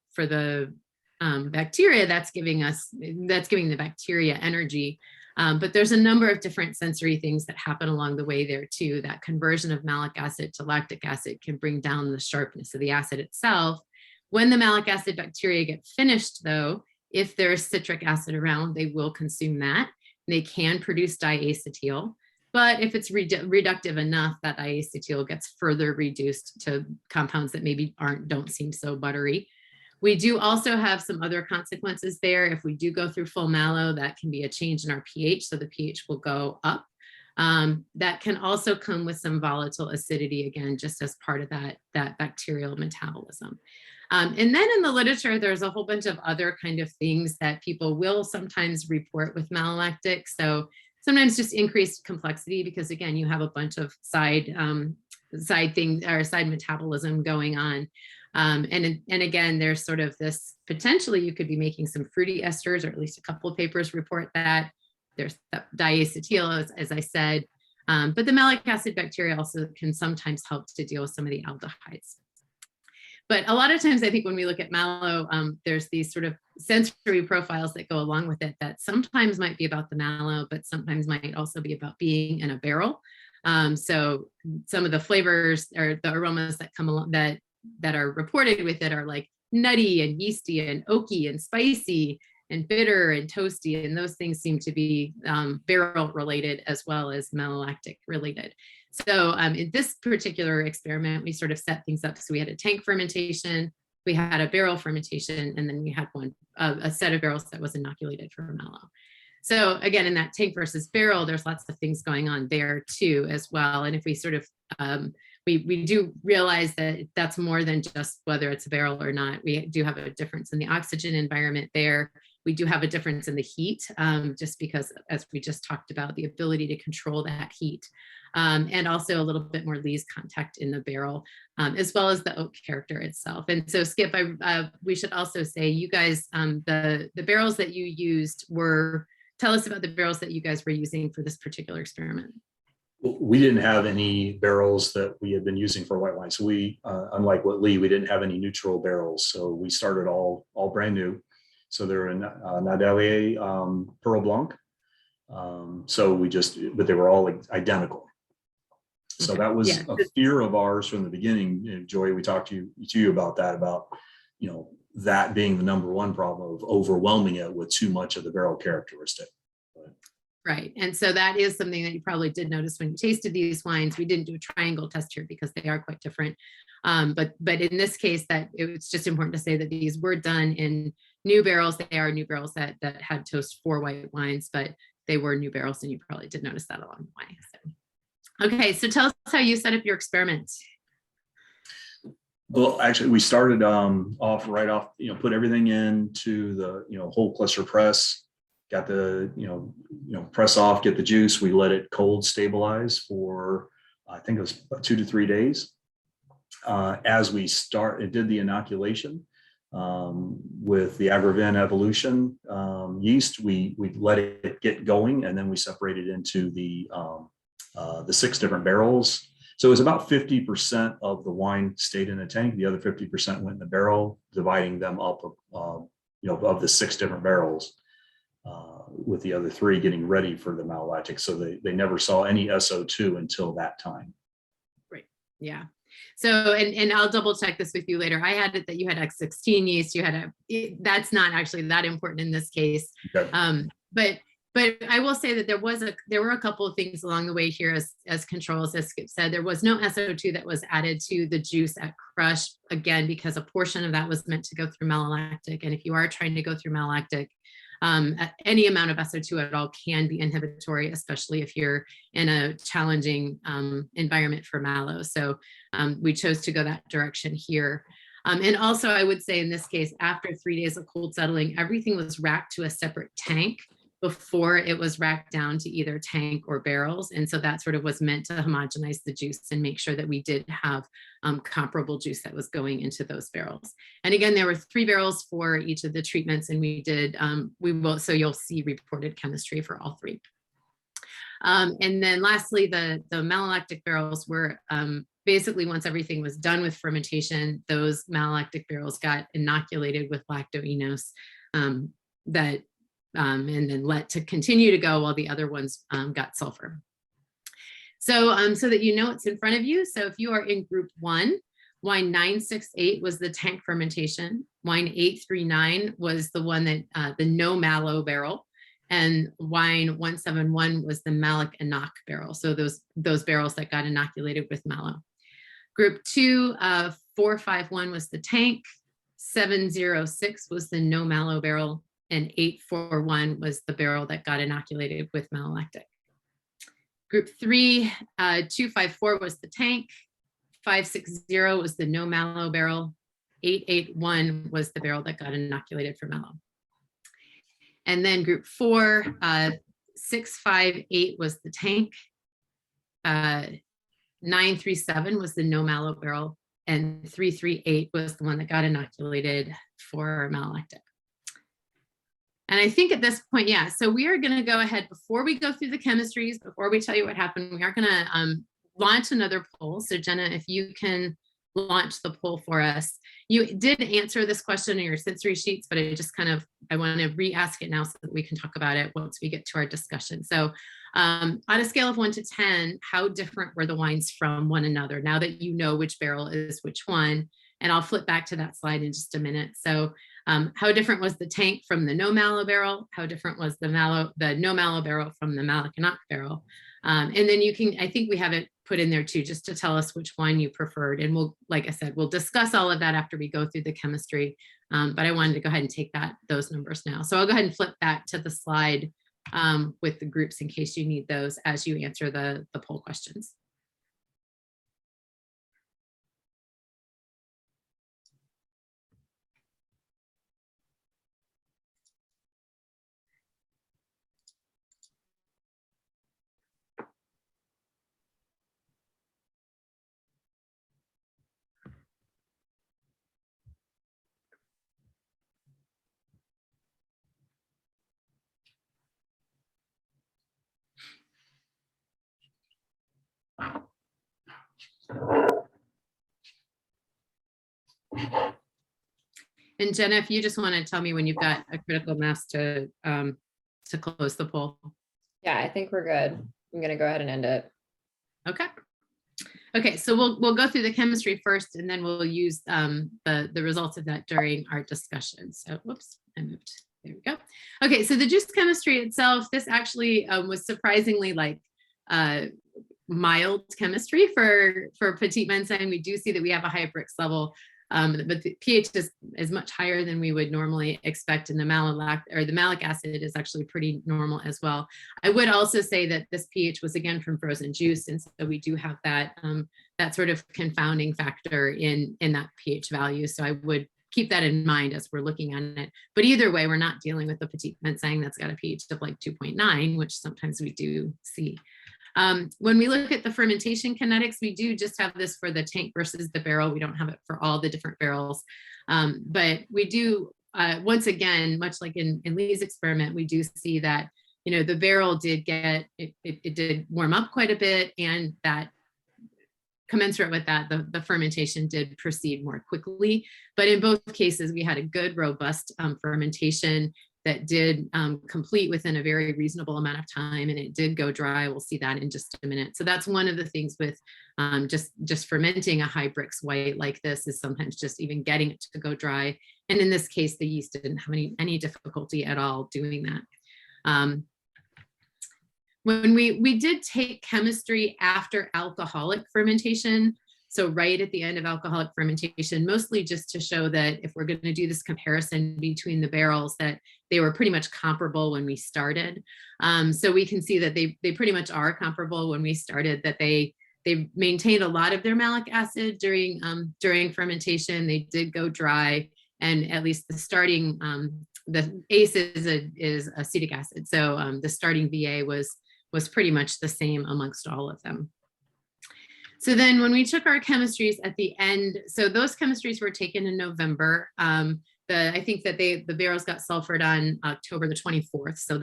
bacteria, that's giving the bacteria energy. But there's a number of different sensory things that happen along the way there too. That conversion of malic acid to lactic acid can bring down the sharpness of the acid itself. When the malic acid bacteria get finished though, if there's citric acid around, they will consume that. They can produce diacetyl, but if it's reductive enough, that diacetyl gets further reduced to compounds that maybe don't seem so buttery. We do also have some other consequences there. If we do go through full mallow, that can be a change in our pH, so the pH will go up. That can also come with some volatile acidity, again, just as part of that bacterial metabolism. And then in the literature, there's a whole bunch of other kind of things that people will sometimes report with malolactic. So sometimes just increased complexity because, again, you have a bunch of side things or side metabolism going on. And again, there's sort of this potentially you could be making some fruity esters, or at least a couple of papers report that. There's diacetyl, as I said, but the malic acid bacteria also can sometimes help to deal with some of the aldehydes. But a lot of times I think when we look at mallow, there's these sort of sensory profiles that go along with it that sometimes might be about the mallow, but sometimes might also be about being in a barrel. So some of the flavors or the aromas that come along that are reported with it are like nutty and yeasty and oaky and spicy and bitter and toasty. And those things seem to be barrel related as well as malolactic related. So in this particular experiment, we sort of set things up. So we had a tank fermentation, we had a barrel fermentation, and then we had a set of barrels that was inoculated for mallow. So again, in that tank versus barrel, there's lots of things going on there too as well. And if we sort of, we do realize that that's more than just whether it's a barrel or not. We do have a difference in the oxygen environment there. We do have a difference in the heat, just because, as we just talked about, the ability to control that heat. And also a little bit more lees contact in the barrel, as well as the oak character itself. And so Skip, we should also say, you guys, the barrels that you used tell us about the barrels that you guys were using for this particular experiment. We didn't have any barrels that we had been using for white wine. So we, unlike what Lee, we didn't have any neutral barrels. So we started all brand new. So they're in Nadelier Pearl Blanc. But they were all identical. So that was a fear of ours from the beginning. Joy, we talked to you about that, that being the number one problem of overwhelming it with too much of the barrel characteristic. Right. And so that is something that you probably did notice when you tasted these wines. We didn't do a triangle test here because they are quite different. But in this case, that it was just important to say that these were done in new barrels. They are new barrels that had toast for white wines, but they were new barrels, and you probably did notice that along the way. So. Okay, so tell us how you set up your experiment. Well, actually, we started put everything into the whole cluster press. Got the press off, get the juice. We let it cold stabilize for I think it was about 2 to 3 days. As we did the inoculation with the Agravin Evolution yeast, we let it get going, and then we separated into the 6 different barrels. So it was about 50% of the wine stayed in a tank. The other 50% went in the barrel, dividing them up, of the 6 different barrels, with the other 3 getting ready for the malolactic. So they never saw any SO2 until that time. Right. Yeah. So, and I'll double check this with you later. I had it that you had X16 yeast. You had that's not actually that important in this case. Okay. But I will say that there were a couple of things along the way here as controls. As Skip said, there was no SO2 that was added to the juice at crush, again, because a portion of that was meant to go through malolactic. And if you are trying to go through malolactic, any amount of SO2 at all can be inhibitory, especially if you're in a challenging environment for malo. So we chose to go that direction here. And also, I would say in this case, after 3 days of cold settling, everything was racked to a separate tank before it was racked down to either tank or barrels. And so that sort of was meant to homogenize the juice and make sure that we did have comparable juice that was going into those barrels. And again, there were 3 barrels for each of the treatments, and we did, so you'll see reported chemistry for all 3. And then lastly, the malolactic barrels were basically, once everything was done with fermentation, those malolactic barrels got inoculated with lactoenos and then let to continue to go while the other ones got sulfur. So, so that you know it's in front of you. So if you are in group 1, wine 968 was the tank fermentation. Wine 839 was the one that the no malo barrel, and wine 171 was the malic inoc barrel. So those barrels that got inoculated with malo. Group 2, 451 was the tank. 706 was the no malo barrel, and 841 was the barrel that got inoculated with malolactic. Group 3, 254 was the tank, 560 was the no malo barrel, 881 was the barrel that got inoculated for malo. And then group 4, 658 was the tank, 937 was the no malo barrel, and 338 was the one that got inoculated for malolactic. And I think at this point, yeah, so we are going to go ahead, before we go through the chemistries, before we tell you what happened, we are going to launch another poll. So Jenna, if you can launch the poll for us. You did answer this question in your sensory sheets, but I want to re-ask it now so that we can talk about it once we get to our discussion. So on a scale of 1 to 10, how different were the wines from one another now that you know which barrel is which one? And I'll flip back to that slide in just a minute. So how different was the tank from the no malo barrel? How different was the no malo barrel from the malic inoc barrel? And then you can, I think we have it put in there too, just to tell us which wine you preferred. And we'll, like I said, we'll discuss all of that after we go through the chemistry. But I wanted to go ahead and take those numbers now. So I'll go ahead and flip back to the slide with the groups in case you need those as you answer the poll questions. And Jenna, if you just want to tell me when you've got a critical mass to close the poll. Yeah, I think we're good. I'm going to go ahead and end it. Okay. Okay, so we'll go through the chemistry first, and then we'll use the results of that during our discussion. So, whoops, I moved. There we go. Okay, so the juice chemistry itself, this actually was surprisingly mild chemistry for Petit Manseng. We do see that we have a high Brix level, but the pH is much higher than we would normally expect, and the malic acid is actually pretty normal as well. I would also say that this pH was again from frozen juice, and so we do have that sort of confounding factor in that pH value. So I would keep that in mind as we're looking at it. But either way, we're not dealing with the Petit Manseng that's got a pH of like 2.9, which sometimes we do see. When we look at the fermentation kinetics, we do just have this for the tank versus the barrel. We don't have it for all the different barrels. But we do, once again, much like in Lee's experiment, we do see that, you know, the barrel did get, it did warm up quite a bit, and that commensurate with that, the fermentation did proceed more quickly. But in both cases, we had a good, robust fermentation that did complete within a very reasonable amount of time, and it did go dry. We'll see that in just a minute. So that's one of the things with just fermenting a high Brix white like this, is sometimes just even getting it to go dry. And in this case, the yeast didn't have any difficulty at all doing that. When we did take chemistry after alcoholic fermentation, so right at the end of alcoholic fermentation, mostly just to show that if we're going to do this comparison between the barrels, that they were pretty much comparable when we started. So we can see that they pretty much are comparable when we started, that they maintained a lot of their malic acid during fermentation. They did go dry, and at least the starting, the ACE is acetic acid. So the starting VA was pretty much the same amongst all of them. So then when we took our chemistries at the end, so those chemistries were taken in November. I think that the barrels got sulfured on October the 24th. So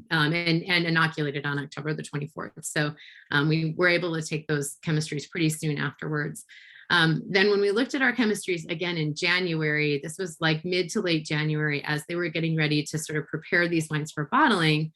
and inoculated on October the 24th. So we were able to take those chemistries pretty soon afterwards. Then when we looked at our chemistries again in January, this was like mid to late January, as they were getting ready to sort of prepare these wines for bottling.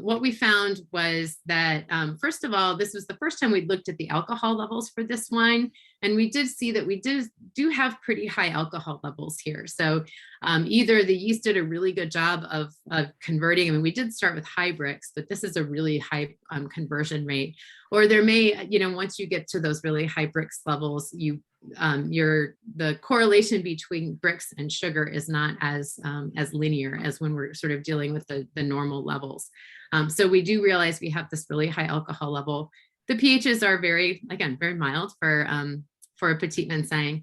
What we found was that, first of all, this was the first time we'd looked at the alcohol levels for this wine, and we did see that we do have pretty high alcohol levels here. So either the yeast did a really good job of converting. I mean, we did start with high Brix, but this is a really high conversion rate. Or there may, you know, once you get to those really high Brix levels, the correlation between Brix and sugar is not as linear as when we're sort of dealing with the normal levels. So we do realize we have this really high alcohol level. The pHs are very mild for a Petit Manseng.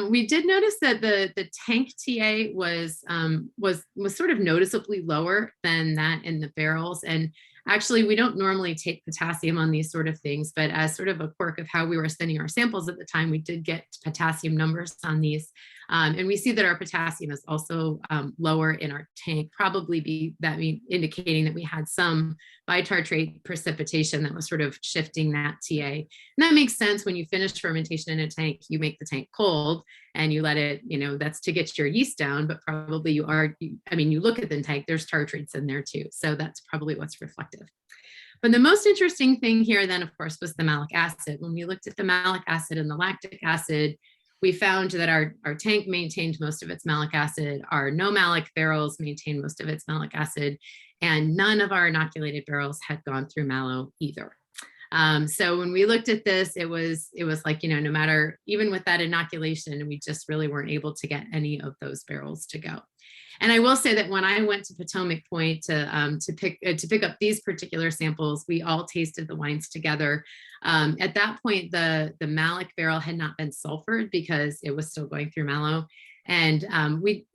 We did notice that the tank TA was sort of noticeably lower than that in the barrels. And actually, we don't normally take potassium on these sort of things, but as sort of a quirk of how we were sending our samples at the time, we did get potassium numbers on these. And we see that our potassium is also lower in our tank, probably indicating that we had some bitartrate precipitation that was sort of shifting that TA. And that makes sense. When you finish fermentation in a tank, you make the tank cold and you let it, you know, that's to get your yeast down, but probably you look at the tank, there's tartrates in there too. So that's probably what's reflective. But the most interesting thing here then, of course, was the malic acid. When we looked at the malic acid and the lactic acid, we found that our tank maintained most of its malic acid, our no malic barrels maintained most of its malic acid, and none of our inoculated barrels had gone through mallow either. So when we looked at this, it was like, you know, no matter, even with that inoculation, we just really weren't able to get any of those barrels to go. And I will say that when I went to Potomac Point to pick up these particular samples, we all tasted the wines together. At that point, the malic barrel had not been sulfured because it was still going through mallow, and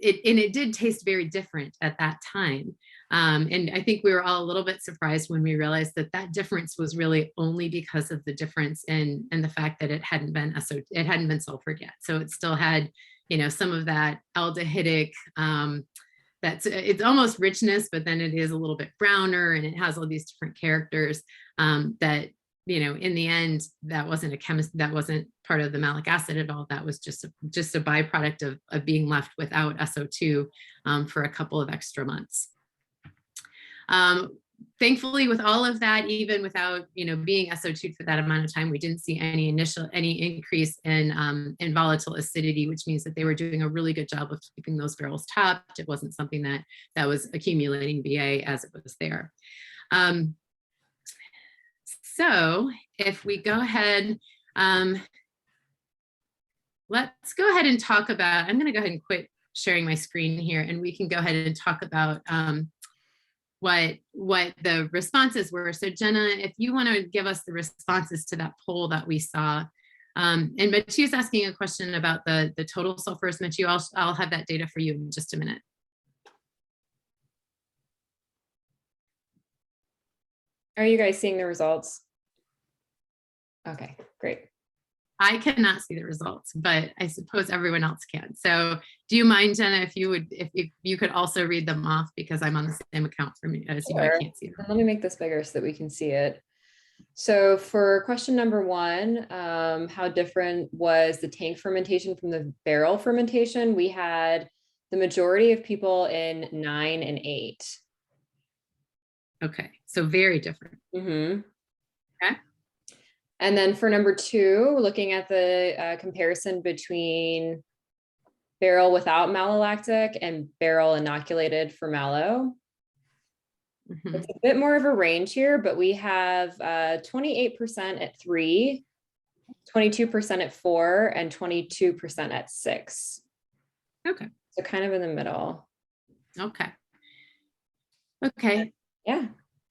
it did taste very different at that time. And I think we were all a little bit surprised when we realized that difference was really only because of the difference in the fact that it hadn't been sulfured yet. So it still had, you know, some of that aldehydic, it's almost richness, but then it is a little bit browner, and it has all these different characters that, you know, in the end, that wasn't part of the malic acid at all. That was just a byproduct of being left without SO2 for a couple of extra months. Thankfully, with all of that, even without, you know, being SO2 for that amount of time, we didn't see any increase in volatile acidity, which means that they were doing a really good job of keeping those barrels topped. It wasn't something that was accumulating VA as it was there. So if we go ahead, let's go ahead and talk about, I'm going to go ahead and quit sharing my screen here, and we can go ahead and talk about what the responses were. So Jenna, if you want to give us the responses to that poll that we saw. And Matthew's asking a question about the total sulfurs. Matthew, I'll have that data for you in just a minute. Are you guys seeing the results? Okay, great. I cannot see the results, but I suppose everyone else can. So do you mind, Jenna, if you could also read them off, because I'm on the same account for me as you, I Sure. can't see them. Let me make this bigger so that we can see it. So for question number 1, how different was the tank fermentation from the barrel fermentation? We had the majority of people in 9 and 8. Okay, so very different. Mhm. Okay. And then for number 2, looking at the comparison between barrel without malolactic and barrel inoculated for mallow. Mhm. It's a bit more of a range here, but we have 28% at 3, 22% at 4, and 22% at 6. Okay, So kind of in the middle. okay. Okay, Yeah.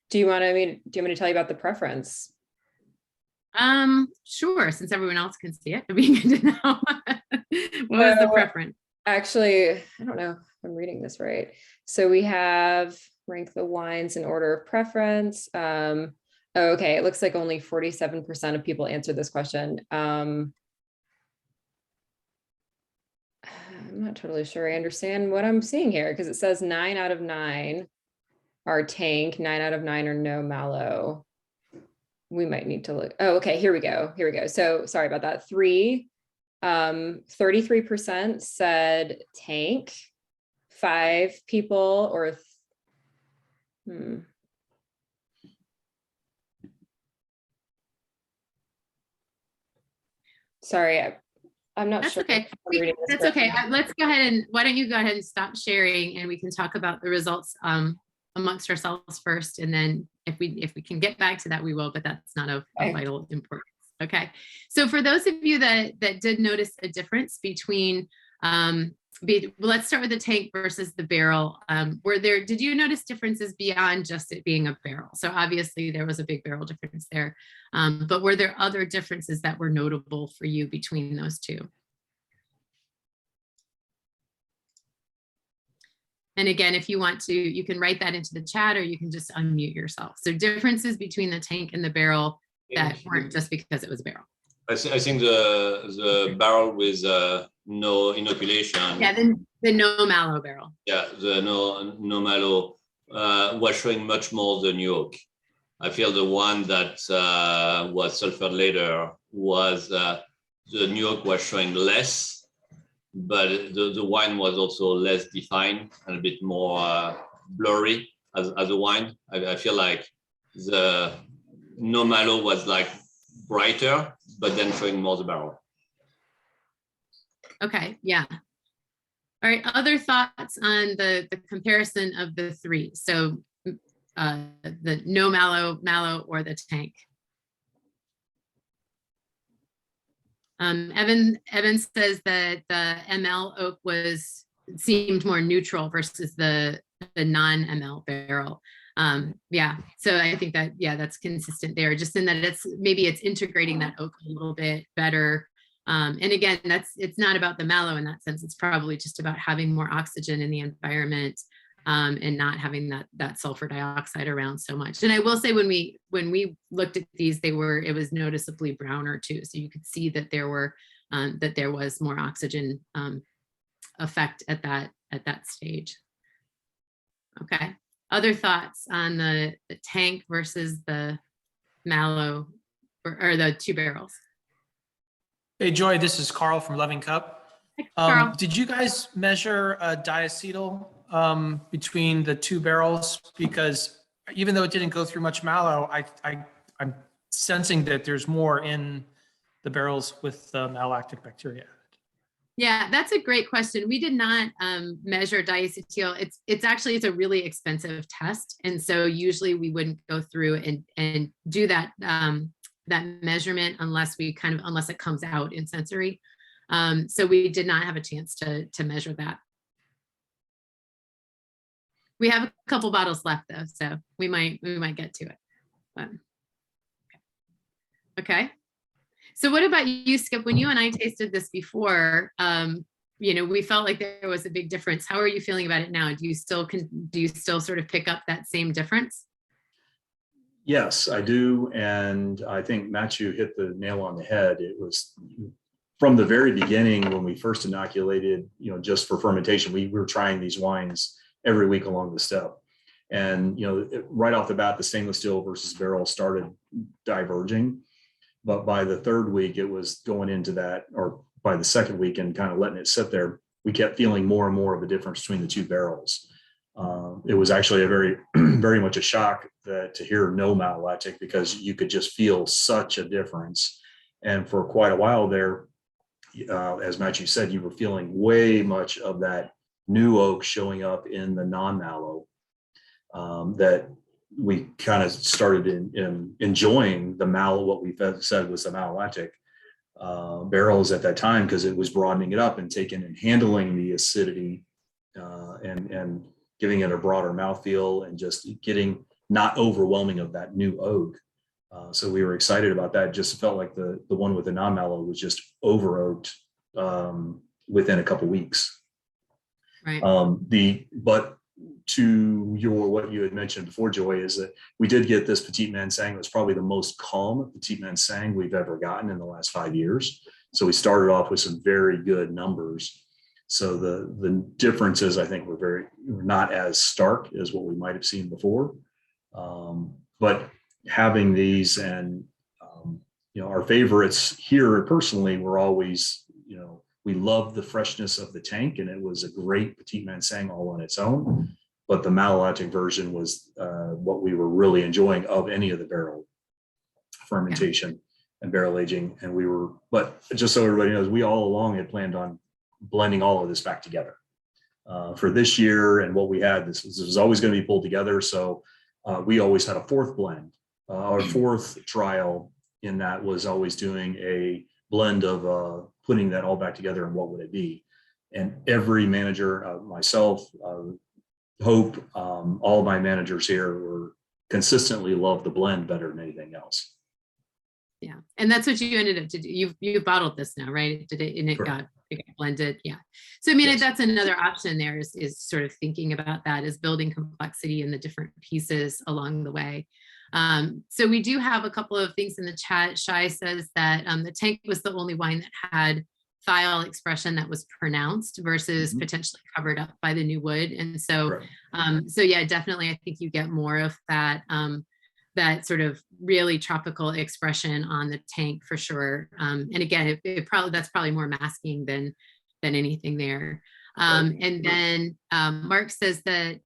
Do you want me to tell you about the preference? sure, since everyone else can see it, it'd be good to know. What was the So, preference? Actually, I don't know if I'm reading this right. So we have rank the wines in order of preference. Okay, it looks like only 47% of people answered this question. I'm not totally sure I understand what I'm seeing here, because it says 9 out of 9 are tank, 9 out of 9 are no mallow. We might need to look. Oh, okay, here we go. Here we go. So sorry about that. 33% said tank. 5 people or sorry, I'm not That's sure. okay. I'm reading this That's okay. correctly. Let's go ahead and why don't you go ahead and stop sharing, and we can talk about the results amongst ourselves first, and then if we can get back to that, we will, but that's not of Okay. vital importance. Okay. So for those of you that did notice a difference between let's start with the tank versus the barrel. Did you notice differences beyond just it being a barrel? So obviously there was a big barrel difference there, but were there other differences that were notable for you between those two? And again, if you want to, you can write that into the chat, or you can just unmute yourself. So differences between the tank and the barrel that weren't just because it was a barrel. I think the barrel with no inoculation. Yeah, the no mallow barrel. Yeah, the no mallow was showing much more the new oak. I feel the one that was sulfured later was the new oak was showing less, but the wine was also less defined and a bit more blurry as a wine. I feel like the no mallow was like brighter, but then showing more the barrel. Okay, yeah. All right, other thoughts on the comparison of the 3? So the no mallow, or the tank. Evan says that the ML oak seemed more neutral versus the non-ML barrel. Yeah, so I think that, yeah, that's consistent there, just in that it's integrating that oak a little bit better. And again, it's not about the mallow in that sense. It's probably just about having more oxygen in the environment, and not having that sulfur dioxide around so much. And I will say, when we looked at these, it was noticeably browner too. So you could see that there was more oxygen effect at that stage. Okay. Other thoughts on the tank versus the mallow, or the 2 barrels? Hey, Joy, this is Carl from Loving Cup. Carl. Did you guys measure diacetyl between the 2 barrels? Because even though it didn't go through much mallow, I'm sensing that there's more in the barrels with malolactic bacteria. Yeah, that's a great question. We did not measure diacetyl. It's a really expensive test, and so usually we wouldn't go through and do that measurement unless it comes out in sensory. So we did not have a chance to measure that. We have a couple bottles left though, so we might get to it. But, okay. So what about you, Skip? When you and I tasted this before, we felt like there was a big difference. How are you feeling about it now? Do you still sort of pick up that same difference? Yes, I do. And I think Matthew hit the nail on the head. It was from the very beginning when we first inoculated, just for fermentation, we were trying these wines every week along the step. And, right off the bat, the stainless steel versus barrel started diverging. But by the third week, it was going into that, or by the second week and kind of letting it sit there, we kept feeling more and more of a difference between the two barrels. It was actually a very, very much a shock to hear no malolactic, because you could just feel such a difference. And for quite a while there, as Matthew said, you were feeling way much of that new oak showing up in the non-mallow, that we kind of started in enjoying the mallow, what we said was the malolactic barrels at that time, because it was broadening it up and taking and handling the acidity and giving it a broader mouthfeel and just getting not overwhelming of that new oak. So we were excited about that. Just felt like the one with the non-mallow was just over oaked within a couple weeks. Right. But to what you had mentioned before, Joy, is that we did get this Petit Manseng. It was probably the most calm Petit Manseng we've ever gotten in the last 5 years. So we started off with some very good numbers. So the differences, I think, were not as stark as what we might have seen before. But having these and, our favorites here personally were always, we loved the freshness of the tank, and it was a great Petit Manseng all on its own. But the malolactic version was what we were really enjoying of any of the barrel fermentation and barrel aging. And but just so everybody knows, we all along had planned on blending all of this back together for this year. And what we had, this was always going to be pulled together. So we always had a fourth blend. Our fourth trial in that was always doing a blend of putting that all back together, and what would it be? And every manager, myself, Hope, all my managers here were consistently loved the blend better than anything else. Yeah, and that's what you ended up to do. You bottled this now, right? Did it? And it got blended. Yeah. So I mean, that's another option. There is sort of thinking about that, is building complexity in the different pieces along the way. So we do have a couple of things in the chat. Shai says that the tank was the only wine that had thiol expression that was pronounced versus potentially covered up by the new wood. And so, so yeah, definitely, I think you get more of that, that sort of really tropical expression on the tank for sure. And again, that's probably more masking than anything there. And then Mark says that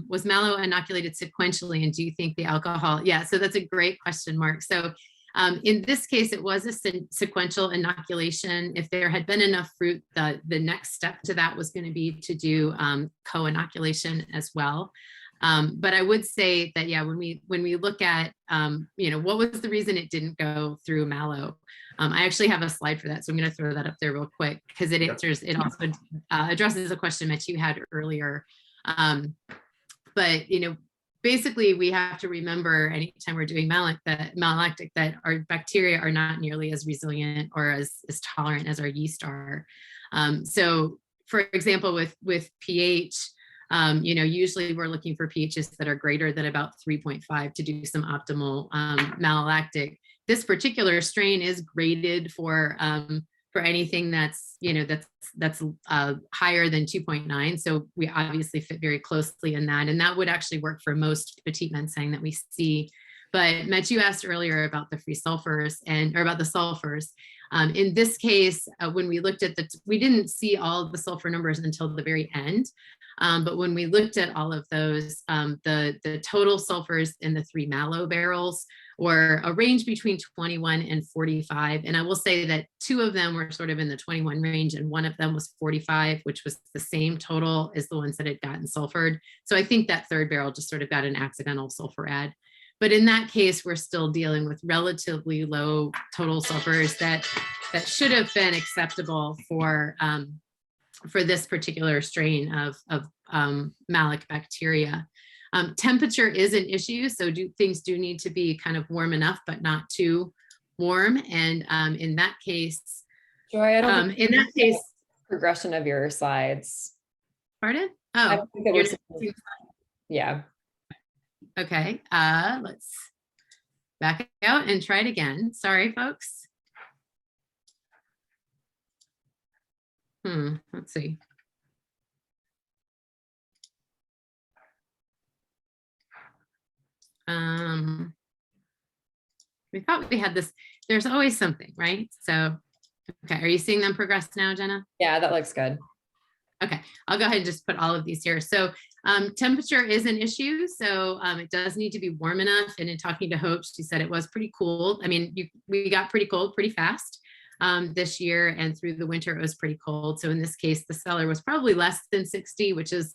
was mallow inoculated sequentially, and do you think the alcohol? Yeah, so that's a great question, Mark. So in this case, it was a sequential inoculation. If there had been enough fruit, the next step to that was going to be to do co-inoculation as well. But I would say that, yeah, when we look at, what was the reason it didn't go through mallow? I actually have a slide for that, so I'm going to throw that up there real quick, because it also addresses a question that you had earlier. But, basically, we have to remember anytime we're doing malolactic that our bacteria are not nearly as resilient or as tolerant as our yeast are. So, for example, with pH, usually we're looking for pHs that are greater than about 3.5 to do some optimal malolactic. This particular strain is graded for anything that's higher than 2.9. So we obviously fit very closely in that, and that would actually work for most Petit Manseng that we see. But Matt, you asked earlier about the free sulfurs or about the sulfurs. In this case, when we looked at we didn't see all of the sulfur numbers until the very end. But when we looked at all of those, the total sulfurs in the 3 mallow barrels were a range between 21 and 45. And I will say that 2 of them were sort of in the 21 range, and 1 of them was 45, which was the same total as the ones that had gotten sulfured. So I think that 3rd barrel just sort of got an accidental sulfur add. But in that case, we're still dealing with relatively low total sulfurs that should have been acceptable for this particular strain of malic bacteria. Temperature is an issue, so things do need to be kind of warm enough, but not too warm. And in that case, Joy, I don't in that case, progression of your slides. Pardon? I Oh, don't think it was, yeah. Okay. back out and try it again. Sorry, folks. Let's see. We thought we had this, there's always something, right? So, okay, are you seeing them progress now, Jenna? Yeah, that looks good. Okay, I'll go ahead and just put all of these here. So temperature is an issue. So it does need to be warm enough. And in talking to Hope, she said it was pretty cool. I mean, we got pretty cold pretty fast this year, and through the winter it was pretty cold. So in this case, the cellar was probably less than 60, which is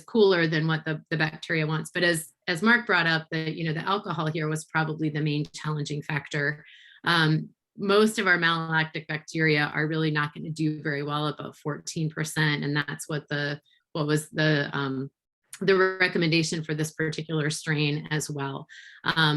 cooler than what the bacteria wants. But as Mark brought up, the alcohol here was probably the main challenging factor. Most of our malolactic bacteria are really not going to do very well, about 14%, and that's what was the recommendation for this particular strain as well.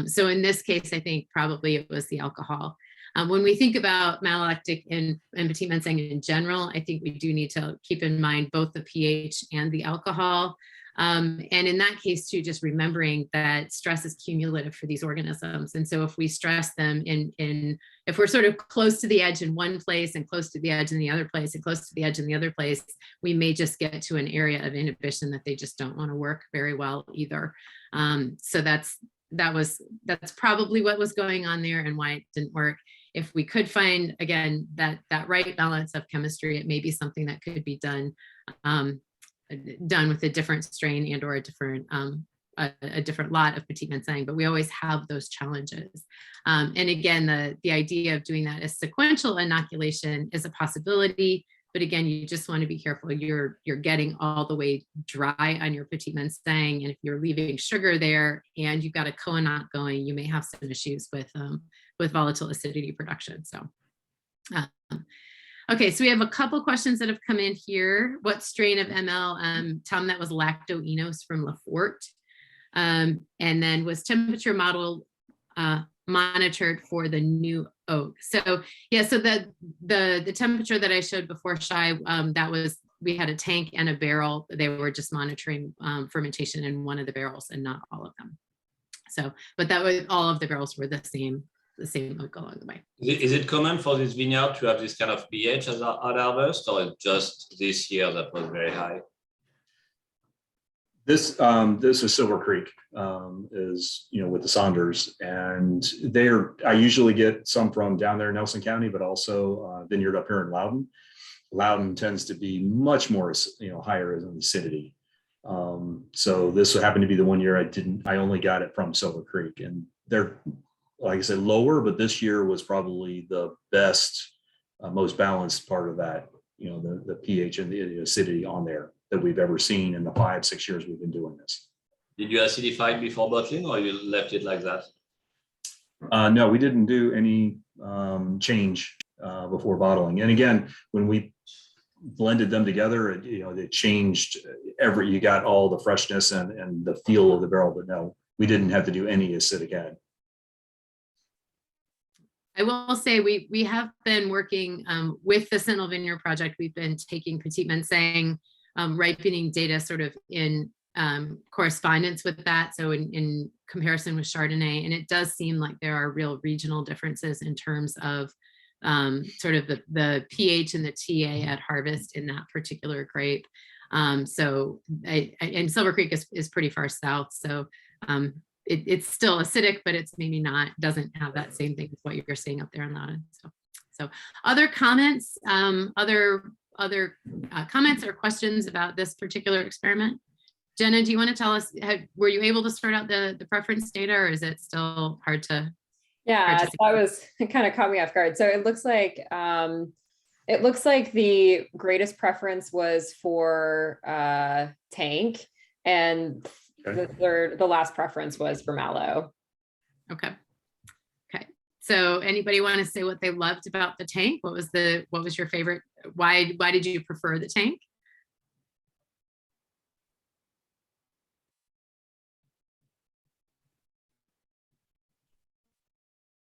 So in this case, I think probably it was the alcohol. When we think about malolactic and Petit Manseng in general, I think we do need to keep in mind both the pH and the alcohol. And in that case too, just remembering that stress is cumulative for these organisms. And so if we stress them if we're sort of close to the edge in one place and close to the edge in the other place and close to the edge in the other place, we may just get to an area of inhibition that they just don't want to work very well either. So that's probably what was going on there and why it didn't work. If we could find, again, that right balance of chemistry, it may be something that could be done with a different strain and or a different lot of Petit Manseng, but we always have those challenges. And again, the idea of doing that as sequential inoculation is a possibility, but again, you just want to be careful. You're getting all the way dry on your Petit Manseng, and if you're leaving sugar there and you've got a co-anot going, you may have some issues with volatile acidity production. So. Okay, so we have a couple questions that have come in here. What strain of ML? Tom, that was Lacto-Enos from Lafort. And then was temperature model monitored for the new oak? So yeah, so the temperature that I showed before, Shai, we had a tank and a barrel. They were just monitoring fermentation in one of the barrels and not all of them. So, but that was all of the barrels were the same oak along the way. Is it common for this vineyard to have this kind of pH at harvest, or just this year that was very high? This is Silver Creek, is with the Saunders, and I usually get some from down there in Nelson County, but also Vineyard up here in Loudon. Loudon tends to be much more higher in acidity. So this happened to be the one year I only got it from Silver Creek, and they're, like I said, lower, but this year was probably the best, most balanced part of that, the pH and the acidity on there that we've ever seen in the 5-6 years we've been doing this. Did you acidify before bottling, or you left it like that? No, we didn't do any change before bottling. And again, when we blended them together, it changed you got all the freshness and the feel of the barrel, but no, we didn't have to do any acidic add. I will say we have been working with the Sentinel Vineyard Project. We've been taking Petit Manseng ripening data sort of in correspondence with that. So in comparison with Chardonnay, and it does seem like there are real regional differences in terms of sort of the pH and the TA at harvest in that particular grape. And Silver Creek is pretty far south. So it's still acidic, but it's maybe doesn't have that same thing as what you're seeing up there in Loudon. So other comments, other comments or questions about this particular experiment? Jenna, do you want to tell us, were you able to sort out the preference data, or is it still hard to? Yeah, it kind of caught me off guard. So it looks like the greatest preference was for tank, and the last preference was for mallow. Okay. So anybody want to say what they loved about the tank? What was your favorite? Why did you prefer the tank?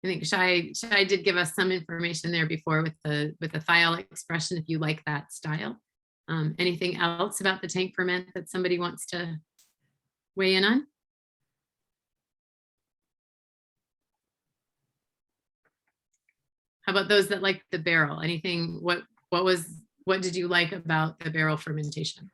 I think Shai did give us some information there before with the thiol expression, if you like that style. Anything else about the tank ferment that somebody wants to weigh in on? How about those that like the barrel? Anything, what did you like about the barrel fermentation?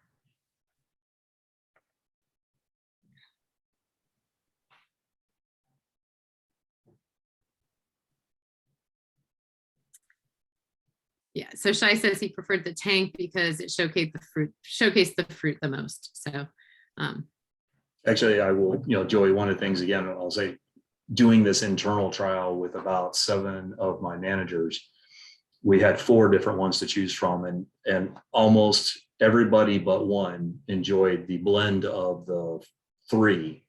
Yeah, so Shai says he preferred the tank because it showcased the fruit the most. So Actually, I will, Joey, one of the things, again, I'll say, doing this internal trial with about 7 of my managers, we had 4 different ones to choose from, and almost everybody but one enjoyed the blend of the 3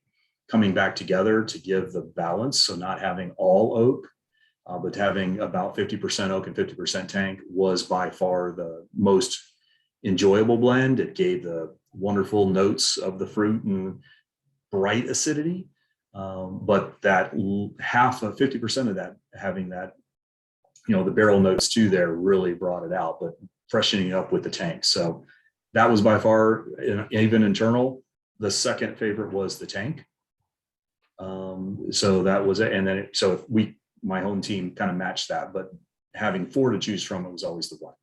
coming back together to give the balance. So not having all oak, but having about 50% oak and 50% tank was by far the most enjoyable blend. It gave the wonderful notes of the fruit and bright acidity, but that half of 50% of that, having that, the barrel notes too there, really brought it out, but freshening up with the tank. So that was by far, even internal, the second favorite was the tank. So that was it. And then so if my home team kind of matched that, but having 4 to choose from, it was always the blend.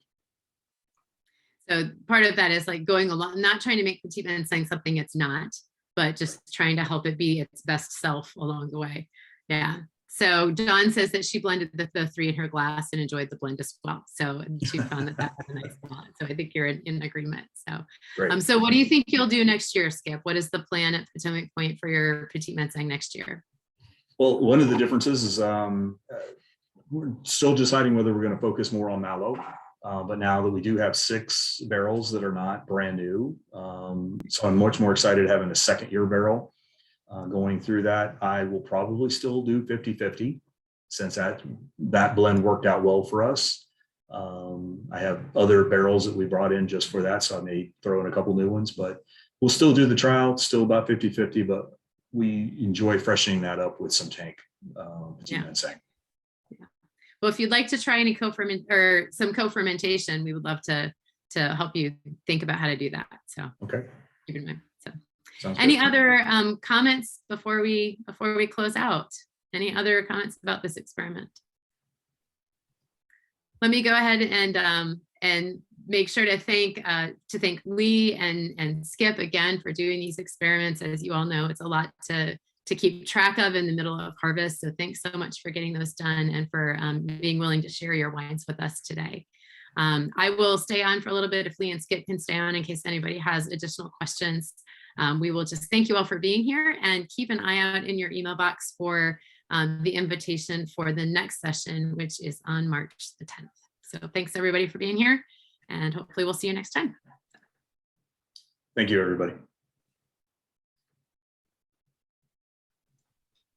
So part of that is like going along, not trying to make Petit Manseng something it's not, but just trying to help it be its best self along the way. Yeah. So Dawn says that she blended the 3 in her glass and enjoyed the blend as well. So she found that had a nice balance. So I think you're in agreement. So, so what do you think you'll do next year, Skip? What is the plan at Potomac Point for your Petit Manseng next year? Well, one of the differences is we're still deciding whether we're going to focus more on Malo. But now that we do have 6 barrels that are not brand new, so I'm much more excited having a second-year barrel going through that. I will probably still do 50-50 since that blend worked out well for us. I have other barrels that we brought in just for that, so I may throw in a couple new ones, but we'll still do the trial. It's still about 50-50, but we enjoy freshening that up with some tank Petit Manseng. Well, if you'd like to try any some co-fermentation, we would love to help you think about how to do that. So okay, keep in mind. So sounds any good. other comments before we close out? Any other comments about this experiment? Let me go ahead and make sure to thank Lee and Skip again for doing these experiments. As you all know, it's a lot to keep track of in the middle of harvest. So thanks so much for getting those done and for being willing to share your wines with us today. I will stay on for a little bit if Lee and Skip can stay on in case anybody has additional questions. We will just thank you all for being here and keep an eye out in your email box for the invitation for the next session, which is on March the 10th. So thanks everybody for being here and hopefully we'll see you next time. Thank you, everybody.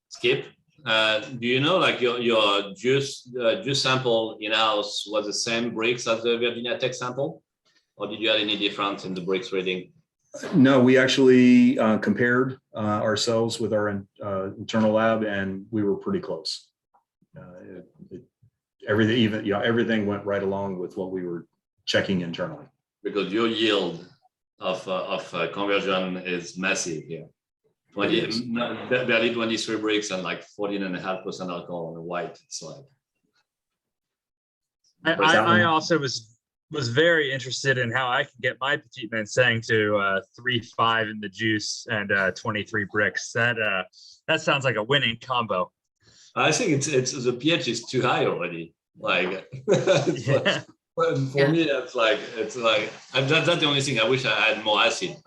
Skip, do you know, like your juice sample in-house was the same bricks as the Virginia Tech sample, or did you have any difference in the bricks reading? No, we actually compared ourselves with our internal lab, and we were pretty close. Everything went right along with what we were checking internally. Because your yield of conversion is massive here. Barely 23 bricks and like 14.5% alcohol on the white. It's like. I also was very interested in how I can get my Petit Manseng to 3.5 in the juice and 23 bricks. That sounds like a winning combo. I think it's the pH is too high already. Like, for me, it's like that's the only thing. I wish I had more acid.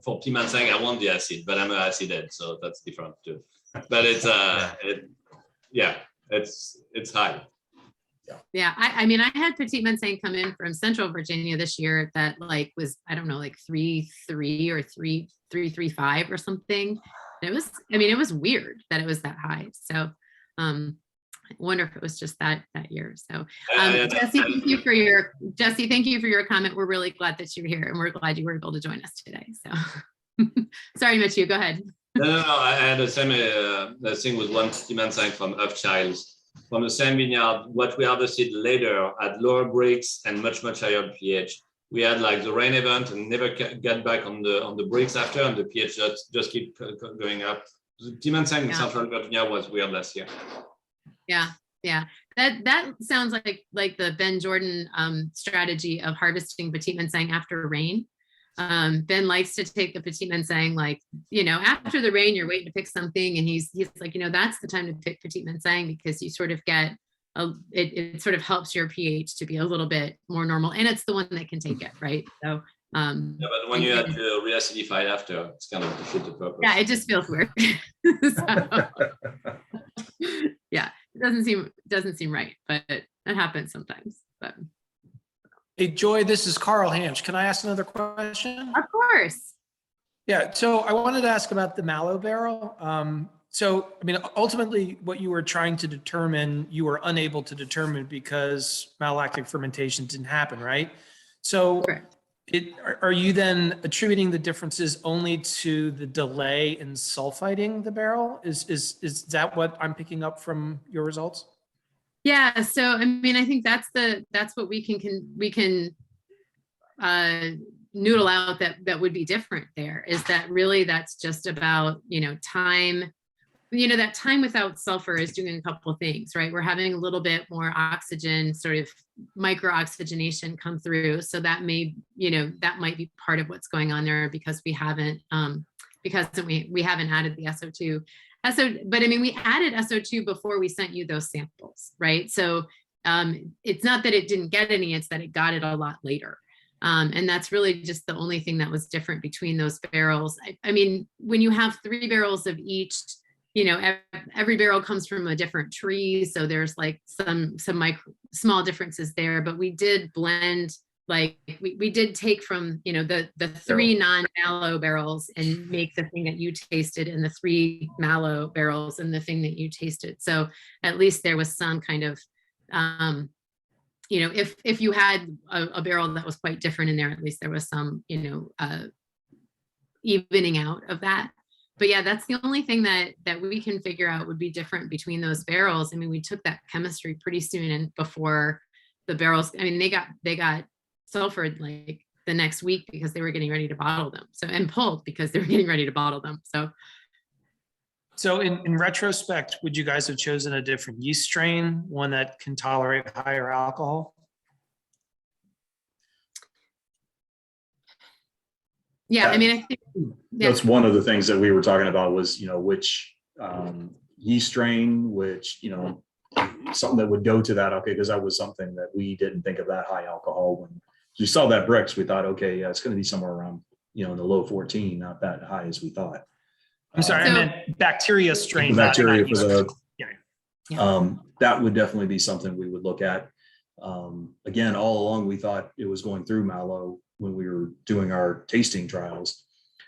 For Petit Manseng, I want the acid, but I'm an acid head, so that's different too. But it's it's high. Yeah, I mean, I had Petit Manseng come in from Central Virginia this year that like was, I don't know, like 3.3 or 3.35 or something. It was weird that it was that high. So I wonder if it was just that year. So Jesse, thank you for your comment. We're really glad that you're here and we're glad you were able to join us today. So sorry, Matthew, go ahead. No, I had the same thing with one Petit Manseng from Upchilds. From the same vineyard, what we harvested later had lower bricks and much higher pH. We had like the rain event and never get back on the bricks after, and the pH just keep going up. The Petit Manseng in Central Virginia was weird last year. Yeah. that sounds like the Ben Jordan strategy of harvesting Petit Manseng after rain. Ben likes to take the Petit Manseng, like, after the rain, you're waiting to pick something, and he's like, that's the time to pick Petit Manseng, because you sort of get it sort of helps your pH to be a little bit more normal, and it's the one that can take it, right? So Yeah, but when you have to reacidify after, it's kind of defeat the purpose. yeah, it just feels weird. Yeah, it doesn't seem right, but it happens sometimes. But Hey, Joy, this is Carl Hamsch. Can I ask another question? of course. Yeah, so I wanted to ask about the mallow barrel. So, I mean, ultimately, what you were trying to determine, you were unable to determine because malolactic fermentation didn't happen, right? So, Correct. are you then attributing the differences only to the delay in sulfiting the barrel? Is that what I'm picking up from your results? Yeah, so I mean, I think that's what we can noodle out that would be different there, is that really that's just about, time. That time without sulfur is doing a couple of things, right? We're having a little bit more oxygen, sort of micro-oxygenation come through. So that may, that might be part of what's going on there, because we haven't added the SO2. But I mean, we added SO2 before we sent you those samples, right? So it's not that it didn't get any, it's that it got it a lot later. And that's really just the only thing that was different between those barrels. I mean, when you have 3 barrels of each, every barrel comes from a different tree. So there's like some small differences there, but we did blend, like we did take from, the 3 non-mallow barrels and make the thing that you tasted, and the 3 mallow barrels and the thing that you tasted. So at least there was some kind of, if you had a barrel that was quite different in there, at least there was some, evening out of that. But yeah, that's the only thing that we can figure out would be different between those barrels. I mean, we took that chemistry pretty soon, and before the barrels, I mean, they got sulfured like the next week because they were getting ready to bottle them. So, and pulled because they were getting ready to bottle them. So in retrospect, would you guys have chosen a different yeast strain, one that can tolerate higher alcohol? Yeah, I mean, I think That's one of the things that we were talking about was, which yeast strain, which, something that would go to that. Okay, because that was something that we didn't think of, that high alcohol. When we saw that bricks, we thought, okay, yeah, it's going to be somewhere around, in the low 14, not that high as we thought. I'm sorry, I meant bacteria strain. Bacteria for the, Yeah. that would definitely be something we would look at. Again, all along, we thought it was going through mallow when we were doing our tasting trials.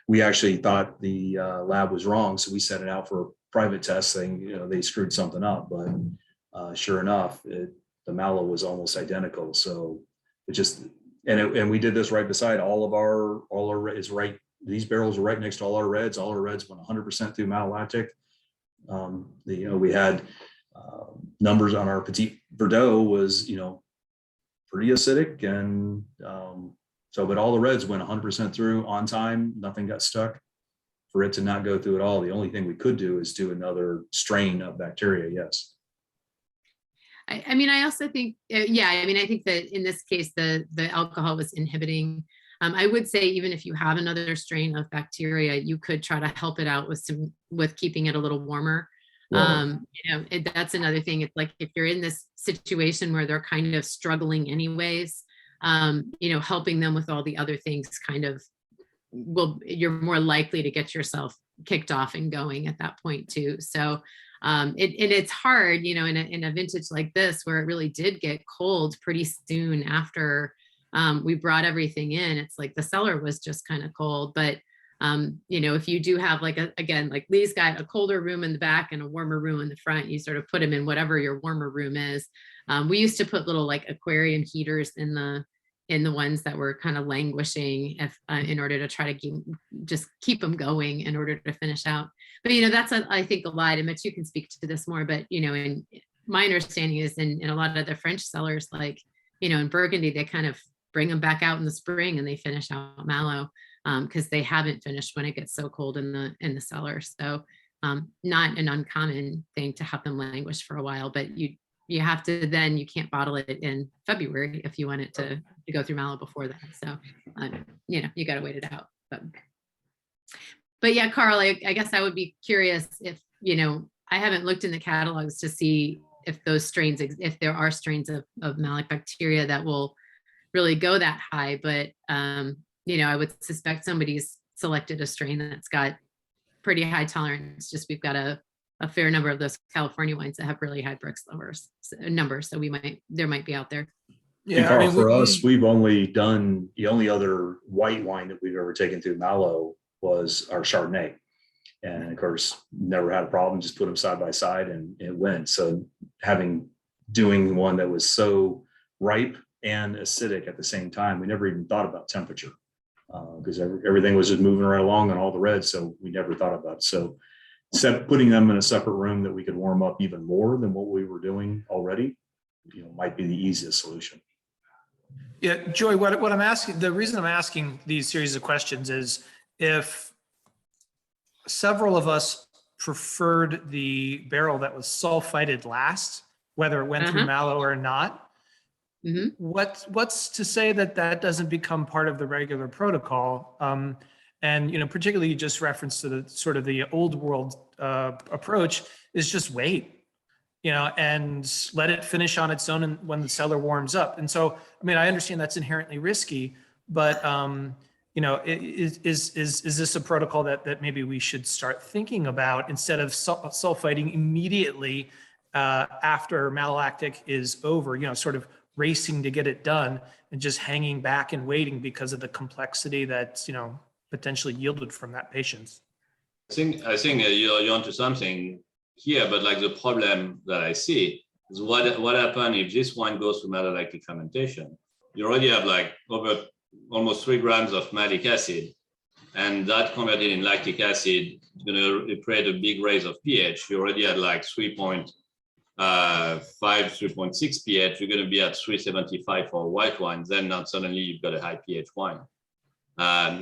We actually thought the lab was wrong, so we sent it out for private testing. They screwed something up, but sure enough, the mallow was almost identical. So it just, and we did this right beside all our is right. These barrels are right next to all our reds. All our reds went 100% through malolactic. We had numbers on our Petit Verdot was, pretty acidic, and but all the reds went 100% through on time. Nothing got stuck. For it to not go through at all, the only thing we could do is do another strain of bacteria. Yes. I mean, I also think, I think that in this case, the alcohol was inhibiting. I would say, even if you have another strain of bacteria, you could try to help it out with keeping it a little warmer. That's another thing. It's like, if you're in this situation where they're kind of struggling anyways, helping them with all the other things you're more likely to get yourself kicked off and going at that point too. So it's hard, in a vintage like this, where it really did get cold pretty soon after we brought everything in. It's like the cellar was just kind of cold, but if you do have like Lee's got a colder room in the back and a warmer room in the front, you sort of put them in whatever your warmer room is. We used to put little like aquarium heaters in the ones that were kind of languishing, in order to try to keep them going in order to finish out. But that's I think a lot, and Mitch, you can speak to this more, but in my understanding is in a lot of the French cellars, like in Burgundy, they kind of bring them back out in the spring and they finish out mallow, because they haven't finished when it gets so cold in the cellar. So not an uncommon thing to have them languish for a while, but you have to, then you can't bottle it in February if you want it to go through Malo before that. So, you know, you got to wait it out. But yeah, Carl, I guess I would be curious if, you know, I haven't looked in the catalogs to see if those strains, if there are strains of malic bacteria that will really go that high. But, you know, I would suspect somebody's selected a strain that's got pretty high tolerance. Just we've got a fair number of those California wines that have really high Brix numbers. So there might be out there. And Carl, for us, we've only done, the only other white wine that we've ever taken through Malo was our Chardonnay. And of course, never had a problem, just put them side by side and it went. So doing one that was so ripe and acidic at the same time, we never even thought about temperature because everything was just moving right along on all the reds. So we never thought about it. So putting them in a separate room that we could warm up even more than what we were doing already, you know, might be the easiest solution. Yeah, Joy, what I'm asking, the reason I'm asking these series of questions is if several of us preferred the barrel that was sulfited last, whether it went through Malo or not, what's to say that that doesn't become part of the regular protocol? And, you know, particularly you just referenced to the sort of the old world approach is just wait, you know, and let it finish on its own and when the cellar warms up. And so, I mean, I understand that's inherently risky, but, you know, is this a protocol that maybe we should start thinking about instead of sulfiting immediately after malolactic is over, you know, sort of racing to get it done and just hanging back and waiting because of the complexity that's, you know, potentially yielded from that patience? I think you're onto something here, but like the problem that I see is what happens if this wine goes through malolactic fermentation? You already have like over almost 3 grams of malic acid, and that converted in lactic acid is going to create a big raise of pH. You already had like 3.5, 3.6 pH. You're going to be at 375 for white wine. Then now suddenly you've got a high pH wine.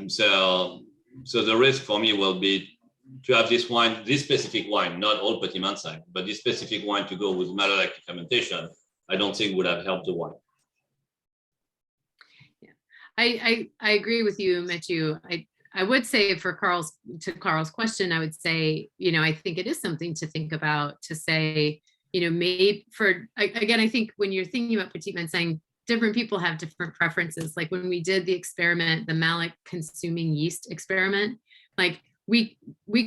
So the risk for me will be to have this wine, this specific wine, not all Petit Manseng, but this specific wine to go with malolactic fermentation, I don't think would have helped the wine. Yeah, I agree with you, Matthew. I would say to Carl's question, I would say, you know, I think it is something to think about, to say, you know, maybe again, I think when you're thinking about Petit Manseng, different people have different preferences. Like when we did the experiment, the malic consuming yeast experiment, like we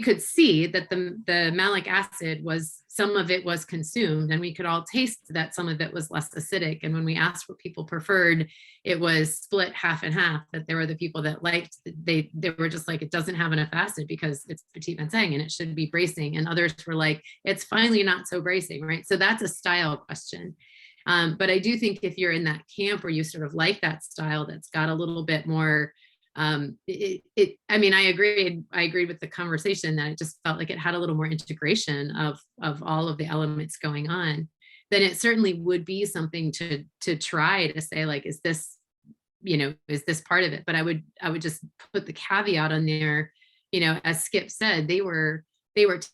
could see that the malic acid was, some of it was consumed, and we could all taste that some of it was less acidic. And when we asked what people preferred, it was split half and half, that there were the people that liked, they were just like, it doesn't have enough acid because it's Petit Manseng and it should be bracing. And others were like, it's finally not so bracing, right? So that's a style question. But I do think if you're in that camp where you sort of like that style that's got a little bit more, I mean, I agreed with the conversation that it just felt like it had a little more integration of all of the elements going on, then it certainly would be something to try to say, like, is this, you know, is this part of it? But I would just put the caveat on there, you know, as Skip said, they were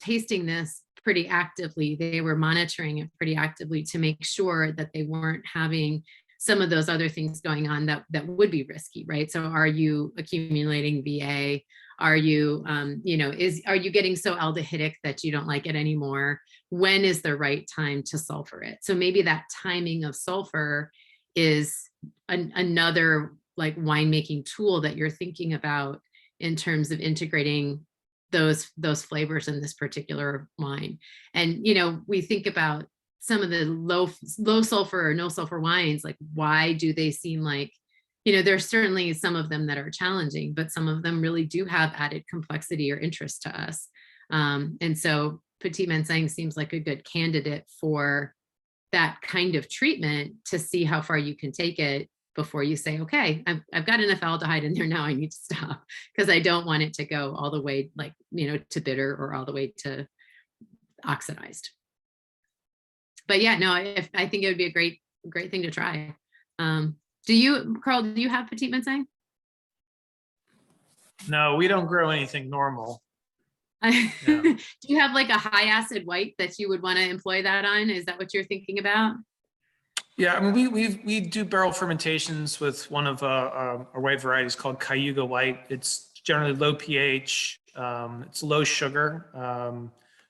tasting this pretty actively. They were monitoring it pretty actively to make sure that they weren't having some of those other things going on that would be risky, right? So are you accumulating VA? Are you, you know, are you getting so aldehydic that you don't like it anymore? When is the right time to sulfur it? So maybe that timing of sulfur is another like winemaking tool that you're thinking about in terms of integrating those flavors in this particular wine. And, you know, we think about some of the low sulfur or no sulfur wines, like why do they seem like, you know, there's certainly some of them that are challenging, but some of them really do have added complexity or interest to us. And so Petit Manseng seems like a good candidate for that kind of treatment to see how far you can take it before you say, okay, I've got enough aldehyde in there now, I need to stop, because I don't want it to go all the way, like, you know, to bitter or all the way to oxidized. But yeah, no, I think it would be a great thing to try. Carl, do you have Petit Manseng? No, we don't grow anything normal. Yeah. Do you have like a high acid white that you would want to employ that on? Is that what you're thinking about? Yeah, I mean, we do barrel fermentations with one of our white varieties called Cayuga White. It's generally low pH, it's low sugar,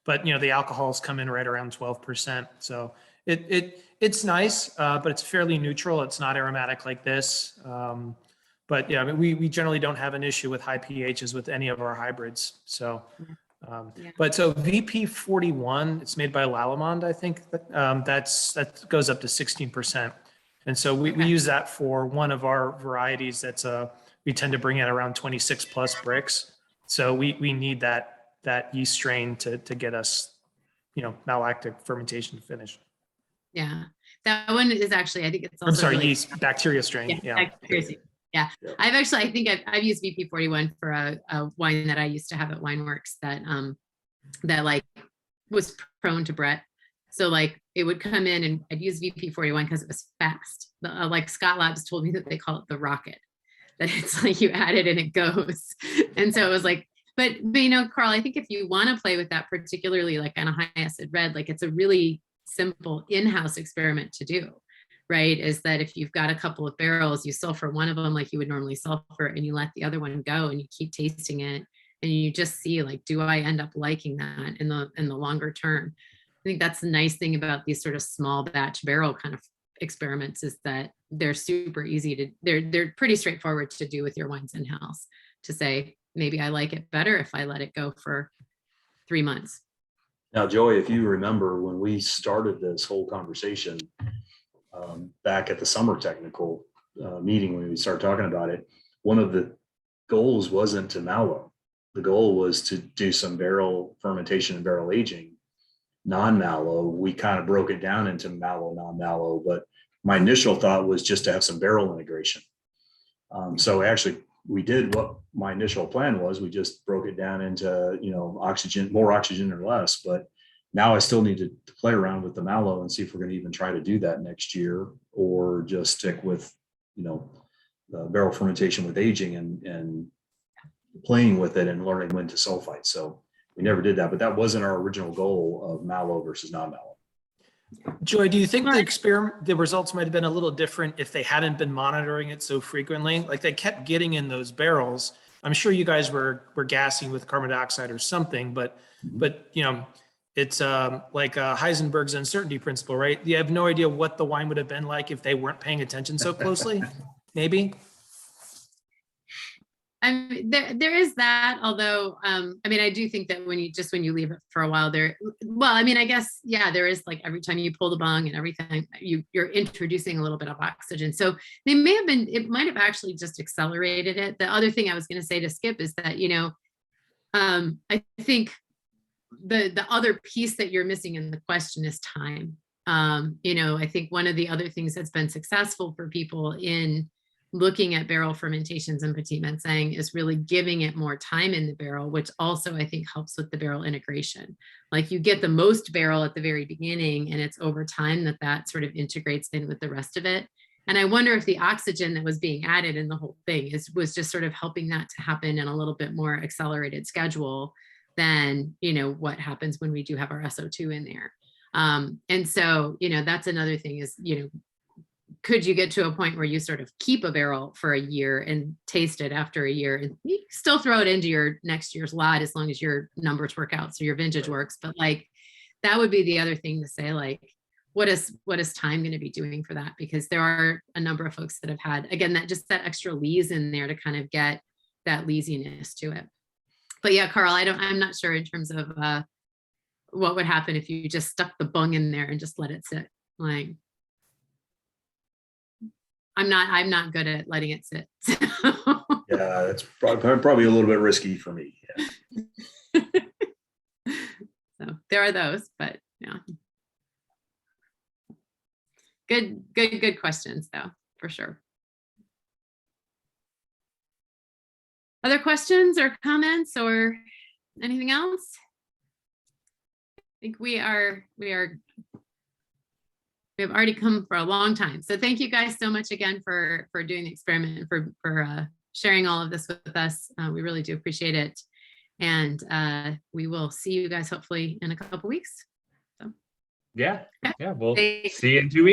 but you know the alcohols come in right around 12%. So it's nice, but it's fairly neutral. It's not aromatic like this. But yeah, I mean, we generally don't have an issue with high pHs with any of our hybrids. So. Yeah. But so VP 41, it's made by Lallemande, I think. That goes up to 16%, and so we Okay. use that for one of our varieties. We tend to bring in around 26 plus bricks. So we need that yeast strain to get us, you know, malactic fermentation to finish. Yeah, that one is actually, I think it's also. I'm sorry, really- yeast bacteria strain. Yeah. bacteria. Yeah, I think I've used VP 41 for a wine that I used to have at Wineworks that like was prone to Brett. So like it would come in and I'd use VP 41 because it was fast. Like Scott Labs told me that they call it the rocket, that it's like you add it and it goes. And so it was like, but you know, Carl, I think if you want to play with that, particularly like on a high acid red, like it's a really simple in-house experiment to do. Right, is that if you've got a couple of barrels, you sulfur one of them like you would normally sulfur, and you let the other one go, and you keep tasting it, and you just see like, do I end up liking that in the longer term? I think that's the nice thing about these sort of small batch barrel kind of experiments is that they're super easy to, they're pretty straightforward to do with your wines in house. To say maybe I like it better if I let it go for 3 months. Now, Joey, if you remember when we started this whole conversation back at the summer technical meeting, when we started talking about it, one of the goals wasn't to mallow. The goal was to do some barrel fermentation and barrel aging, non-mallow. We kind of broke it down into mallow, non-mallow, but my initial thought was just to have some barrel integration. So actually, we did what my initial plan was. We just broke it down into, you know, oxygen, more oxygen or less. But now I still need to play around with the mallow and see if we're going to even try to do that next year, or just stick with, you know, barrel fermentation with aging and playing with it and learning when to sulfite. So we never did that, but that wasn't our original goal of mallow versus non-mallow. Joy, do you think the results might have been a little different if they hadn't been monitoring it so frequently? Like they kept getting in those barrels. I'm sure you guys were gassing with carbon dioxide or something, but you know, it's like Heisenberg's uncertainty principle, right? You have no idea what the wine would have been like if they weren't paying attention so closely. Maybe. I mean, there is that, although, I mean, I do think that when you leave it for a while there, well, I mean, I guess, yeah, there is like every time you pull the bung and everything, you're introducing a little bit of oxygen. So they may have been, it might have actually just accelerated it. The other thing I was going to say to Skip is that, you know, I think the other piece that you're missing in the question is time. You know, I think one of the other things that's been successful for people in looking at barrel fermentations and Petit Manseng is really giving it more time in the barrel, which also I think helps with the barrel integration. Like you get the most barrel at the very beginning, and it's over time that sort of integrates in with the rest of it. And I wonder if the oxygen that was being added in the whole thing was just sort of helping that to happen in a little bit more accelerated schedule than, you know, what happens when we do have our SO2 in there. And so, you know, that's another thing is, you know, could you get to a point where you sort of keep a barrel for a year and taste it after a year, and you still throw it into your next year's lot as long as your numbers work out, so your vintage works. But like, that would be the other thing to say, like, what is time going to be doing for that? Because there are a number of folks that have had, again, that extra lees in there to kind of get that leesiness to it. But yeah, Carl, I'm not sure in terms of what would happen if you just stuck the bung in there and just let it sit. Like, I'm not good at letting it sit. So. Yeah, that's probably a little bit risky for me. Yeah. So there are those, but yeah. Good questions though, for sure. Other questions or comments or anything else? I think we have already come for a long time. So thank you guys so much again for doing the experiment and for sharing all of this with us. We really do appreciate it. And we will see you guys hopefully in a couple weeks. Yeah. Yeah. We'll Thanks. see you in 2 weeks.